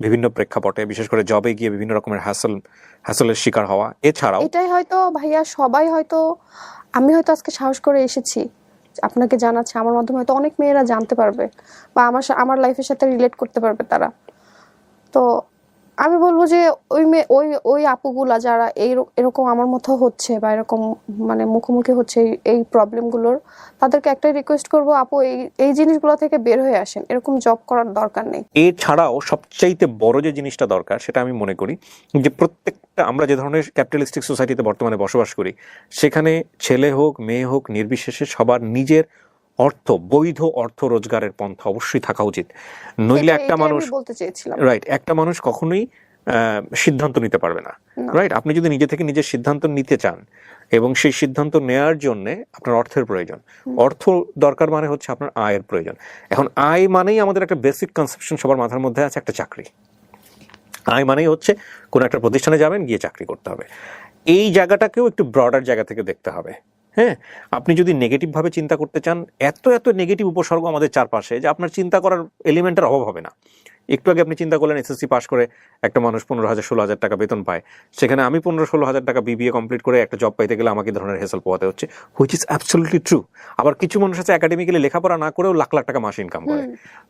[SPEAKER 2] বিভিন্ন প্রেক্ষাপটে, বিশেষ করে জবে গিয়ে বিভিন্ন রকমের হ্যাসেলের শিকার হওয়া। এছাড়াও
[SPEAKER 1] এটাই হয়তো ভাইয়া, সবাই হয়তো, আমি হয়তো আজকে সাহস করে এসেছি আপনাকে জানাচ্ছি, আমার মাধ্যমে হয়তো অনেক মেয়েরা জানতে পারবে বা আমার লাইফের সাথে রিলেট করতে পারবে তারা। তো আমি বলবো যে ওই আপুগুলা যারা এরকম আমার মতো হচ্ছে বা এরকম মানে মুখোমুখি হচ্ছে এই প্রবলেমগুলোর, তাদেরকে একটাই রিকোয়েস্ট করবো, আপু এই জিনিসগুলো থেকে বের হয়ে আসেন, এরকম জব করার দরকার নেই।
[SPEAKER 2] এছাড়াও সবচাইতে বড় যে জিনিসটা দরকার, সেটা আমি মনে করি যে প্রত্যেকটা, আমরা যে ধরনের ক্যাপিটালিস্টিক সোসাইটিতে বর্তমানে বসবাস করি, সেখানে ছেলে হোক মেয়ে হোক নির্বিশেষে সবার নিজের বৈধ অর্থ রোজগারের পন্থা অবশ্যই থাকা উচিত। নইলে একটা মানুষ,
[SPEAKER 1] বলতে চেয়েছিলাম,
[SPEAKER 2] রাইট, একটা মানুষ কখনোই সিদ্ধান্ত নিতে পারবে না। রাইট, আপনি যদি নিজে থেকে নিজের সিদ্ধান্ত নিতে চান এবং সেই সিদ্ধান্ত নেওয়ার জন্য আপনার অর্থের প্রয়োজন, অর্থ দরকার মানে হচ্ছে আপনার আয়ের প্রয়োজন। এখন আয় মানেই আমাদের একটা বেসিক কনসেপশন সবার মাথার মধ্যে আছে, একটা চাকরি। আয় মানেই হচ্ছে কোনো একটা প্রতিষ্ঠানে যাবেন, গিয়ে চাকরি করতে হবে। এই জায়গাটাকেও একটু ব্রডার জায়গা থেকে দেখতে হবে। হ্যাঁ, আপনি যদি নেগেটিভভাবে চিন্তা করতে চান, এত নেগেটিভ উপসর্গ আমাদের চারপাশে যে আপনার চিন্তা করার এলিমেন্টের অভাব হবে না। একটু আগে আপনি চিন্তা করলেন এসএসসি পাস করে একটা মানুষ 15,000-16,000 টাকা বেতন পায়, সেখানে আমি 15-16,000 টাকা বিবিএ কমপ্লিট করে একটা জব পাইতে গেলে আমাকে ধরনের হেসেল পোহাতে হচ্ছে, হুইচ ইজ অ্যাবসলিউটলি ট্রু। আবার কিছু মানুষ আছে একাডেমিক্যালি লেখাপড়া না করেও লাখ লাখ টাকা মাসে ইনকাম করে।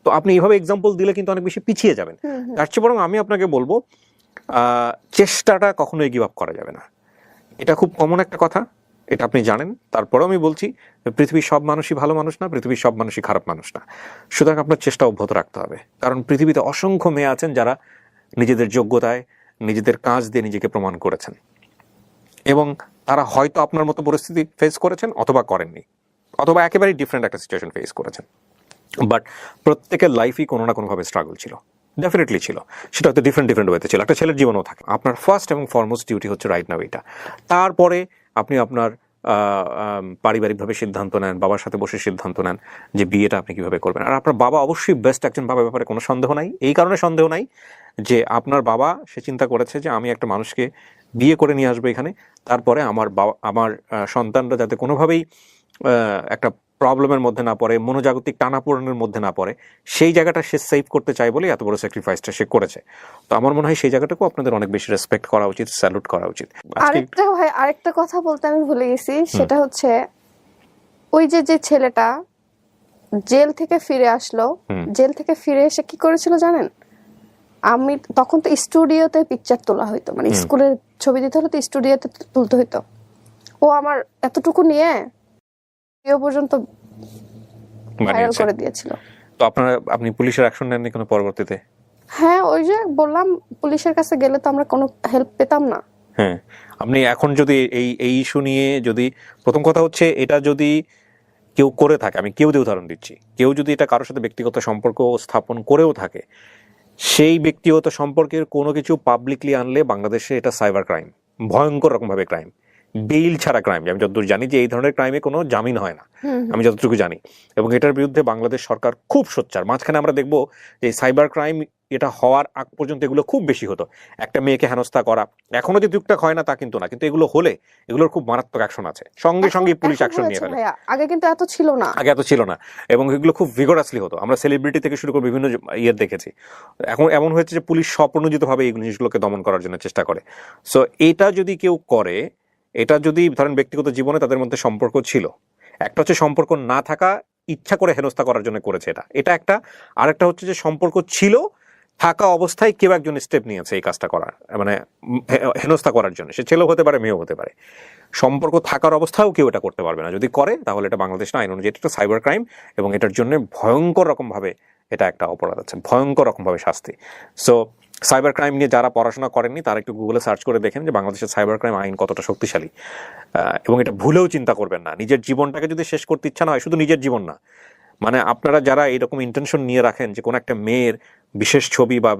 [SPEAKER 2] তো আপনি এইভাবে এক্সাম্পল দিলে কিন্তু অনেক বেশি পিছিয়ে যাবেন। তার চেয়ে বরং আমি আপনাকে বলবো, চেষ্টাটা কখনোই গিভ আপ করা যাবে না। এটা খুব কমন একটা কথা, এটা আপনি জানেন। তারপরেও আমি বলছি, পৃথিবীর সব মানুষই ভালো মানুষ না, পৃথিবীর সব মানুষই খারাপ মানুষ না। সুতরাং আপনার চেষ্টা অব্যাহত রাখতে হবে, কারণ পৃথিবীতে অসংখ্য মেয়ে আছেন যারা নিজেদের যোগ্যতায়, নিজেদের কাজ দিয়ে নিজেকে প্রমাণ করেছেন, এবং তারা হয়তো আপনার মতো পরিস্থিতি ফেস করেছেন অথবা করেননি, অথবা একেবারেই ডিফারেন্ট একটা সিচুয়েশন ফেস করেছেন। বাট প্রত্যেকের লাইফই কোনো না কোনোভাবে স্ট্রাগল ছিল। ডেফিনেটলি ছিল, সেটা হয়তো ডিফারেন্ট ওয়েতে ছিল, একটা ছেলের জীবনও থাকে। আপনার ফার্স্ট এবং ফরমোস্ট ডিউটি হচ্ছে রাইট নাও এটা। তারপরে আপনি আপনার পারিবারিকভাবে সিদ্ধান্ত নেন, বাবার সাথে বসে সিদ্ধান্ত নেন যে বিয়েটা আপনি কিভাবে করবেন। আর আপনার বাবা অবশ্যই বেস্ট একজন বাবার ব্যাপারে কোনো সন্দেহ নাই। এই কারণে সন্দেহ নাই যে আপনার বাবা সে চিন্তা করেছে যে আমি একটা মানুষকে বিয়ে করে নিয়ে আসবো এখানে, তারপরে আমার সন্তানরা যাতে কোনোভাবেই একটা প্রবলেমের মধ্যে না পড়ে, মনোজাগতিক টানাপোড়েনের মধ্যে না পড়ে, সেই জায়গাটা সে সেভ করতে চায় বলে এত বড় স্যাক্রিফাইসটা সে করেছে। তো আমার মনে হয় সেই জায়গাটাকেও আপনাদের অনেক বেশি রেসপেক্ট করা উচিত, স্যালুট করা উচিত।
[SPEAKER 1] আরেকটা কথা বলতে আমি ভুলে গেছি, সেটা হচ্ছে ওই যে ছেলেটা জেল থেকে ফিরে আসলো, জেল থেকে ফিরে এসে কি করেছিল জানেন? আমি তখন তো স্টুডিওতে পিকচার তোলা হইতো, মানে স্কুলের ছবি দিতে হলে তো স্টুডিওতে তুলতে হইতো। ও আমার এতটুকু নিয়ে পর্যন্ত ভাইরাল করে দিয়েছিল।
[SPEAKER 2] তো আপনি পুলিশের অ্যাকশন নেননি কোনো পরবর্তীতে?
[SPEAKER 1] হ্যাঁ, ওই যে বললাম, পুলিশের কাছে গেলে তো আমরা কোনো হেল্প পেতাম না।
[SPEAKER 2] হ্যাঁ, আপনি এখন যদি এই ইস্যু নিয়ে, যদি প্রথম কথা হচ্ছে এটা যদি কেউ করে থাকে, আমি কেউ দিয়ে উদাহরণ দিচ্ছি, কেউ যদি এটা কারোর সাথে ব্যক্তিগত সম্পর্ক স্থাপন করেও থাকে, সেই ব্যক্তিগত সম্পর্কের কোনো কিছু পাবলিকলি আনলে বাংলাদেশে এটা সাইবার ক্রাইম, ভয়ঙ্কর রকমভাবে ক্রাইম, বেইল ছাড়া ক্রাইম। আমি যতদূর জানি যে এই ধরনের ক্রাইমে কোনো জামিন হয় না, আমি যতটুকু জানি। এবং এটার বিরুদ্ধে বাংলাদেশ সরকার খুব সোচ্চার। মাঝখানে আমরা দেখবো যে সাইবার ক্রাইম এটা হওয়ার আগ পর্যন্ত এগুলো খুব বেশি হতো, একটা মেয়েকে হেনস্থা করা। এখনো যে টুকটাক হয় না তা কিন্তু না, কিন্তু এগুলো হলে এগুলোর খুব মারাত্মক অ্যাকশন আছে, সঙ্গে সঙ্গে পুলিশ অ্যাকশন নিয়ে ফেলে।
[SPEAKER 1] আগে কিন্তু এত ছিল না,
[SPEAKER 2] আগে এত ছিল না, এবং এগুলো খুব ভিগোরাসলি হতো। আমরা সেলিব্রিটি থেকে শুরু করে বিভিন্ন ইয়ের দেখেছি। এখন এমন হয়েছে যে পুলিশ স্বপ্রণোদিতভাবে এই জিনিসগুলোকে দমন করার জন্য চেষ্টা করে। সো এটা যদি কেউ করে, এটা যদি ধরেন ব্যক্তিগত জীবনে তাদের মধ্যে সম্পর্ক ছিল, একটা হচ্ছে সম্পর্ক না থাকা, ইচ্ছা করে হেনস্থা করার জন্য করেছে এটা একটা। আরেকটা হচ্ছে যে সম্পর্ক ছিল, থাকা অবস্থায় কেউ একজন স্টেপ নিয়েছে এই কাজটা করার, মানে হেনস্থা করার জন্য। সে ছেলেও হতে পারে, মেয়েও হতে পারে। সম্পর্ক থাকার অবস্থাও কেউ এটা করতে পারবে না। যদি করে তাহলে এটা বাংলাদেশ আইন অনুযায়ী এটা সাইবার ক্রাইম, এবং এটার জন্য ভয়ঙ্কর রকমভাবে এটা একটা অপরাধ আছে, ভয়ঙ্কর রকমভাবে শাস্তি। সো সাইবার ক্রাইম নিয়ে যারা পড়াশোনা করেননি তারা একটু গুগলে সার্চ করে দেখেন যে বাংলাদেশের সাইবার ক্রাইম আইন কতটা শক্তিশালী। এবং এটা ভুলেও চিন্তা করবেন না, নিজের জীবনটাকে যদি শেষ করতে ইচ্ছা না হয়, শুধু নিজের জীবন না, মানে আপনারা যারা এরকম ইন্টেনশন নিয়ে রাখেন যে কোনো একটা মেয়ের বিশেষ ছবি বা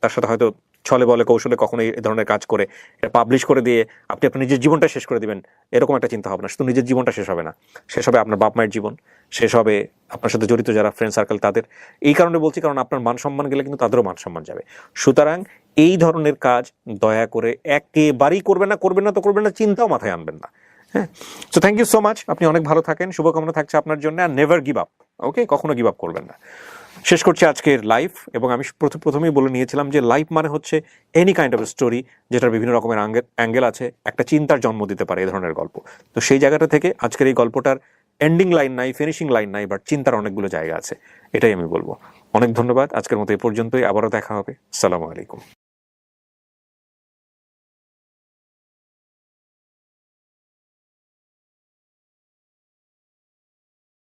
[SPEAKER 2] তার সাথে হয়তো ছলে বলে কৌশলে কখনো এই ধরনের কাজ করে এটা পাবলিশ করে দিয়ে আপনি আপনার নিজের জীবনটা শেষ করে দিবেন, এরকম একটা চিন্তা ভাবনা। শুধু নিজের জীবনটা শেষ হবে না, শেষ হবে আপনার বাপ মায়ের জীবন, শেষ হবে আপনার সাথে জড়িত যারা ফ্রেন্ড সার্কেল তাদের। এই কারণে বলছি, কারণ আপনার মান সম্মান গেলে কিন্তু তাদেরও মান সম্মান যাবে। সুতরাং এই ধরনের কাজ দয়া করে একেবারেই করবেন না, তো করবেন না, চিন্তাও মাথায় আনবেন না। হ্যাঁ, so thank you so much. আপনি অনেক ভালো থাকেন, শুভকামনা থাকছে আপনার জন্য। আর নেভার গিভ আপ, ওকে? কখনো গিভ আপ করবেন না। শেষ করছি আজকের লাইভ। এবং আমি প্রথমেই বলে নিয়েছিলাম যে লাইভ মানে হচ্ছে এনি কাইন্ড অফ স্টোরি যেটার বিভিন্ন রকমের অ্যাঙ্গেল আছে, একটা চিন্তার জন্ম দিতে পারে এই ধরনের গল্প। তো সেই জায়গাটা থেকে আজকের এই গল্পটার এন্ডিং লাইন নাই, ফিনিশিং লাইন নাই, বাট চিন্তার অনেকগুলো জায়গা আছে, এটাই আমি বলবো। অনেক ধন্যবাদ। আজকের মতো এ পর্যন্তই, আবারও দেখা হবে। আসসালামু আলাইকুম।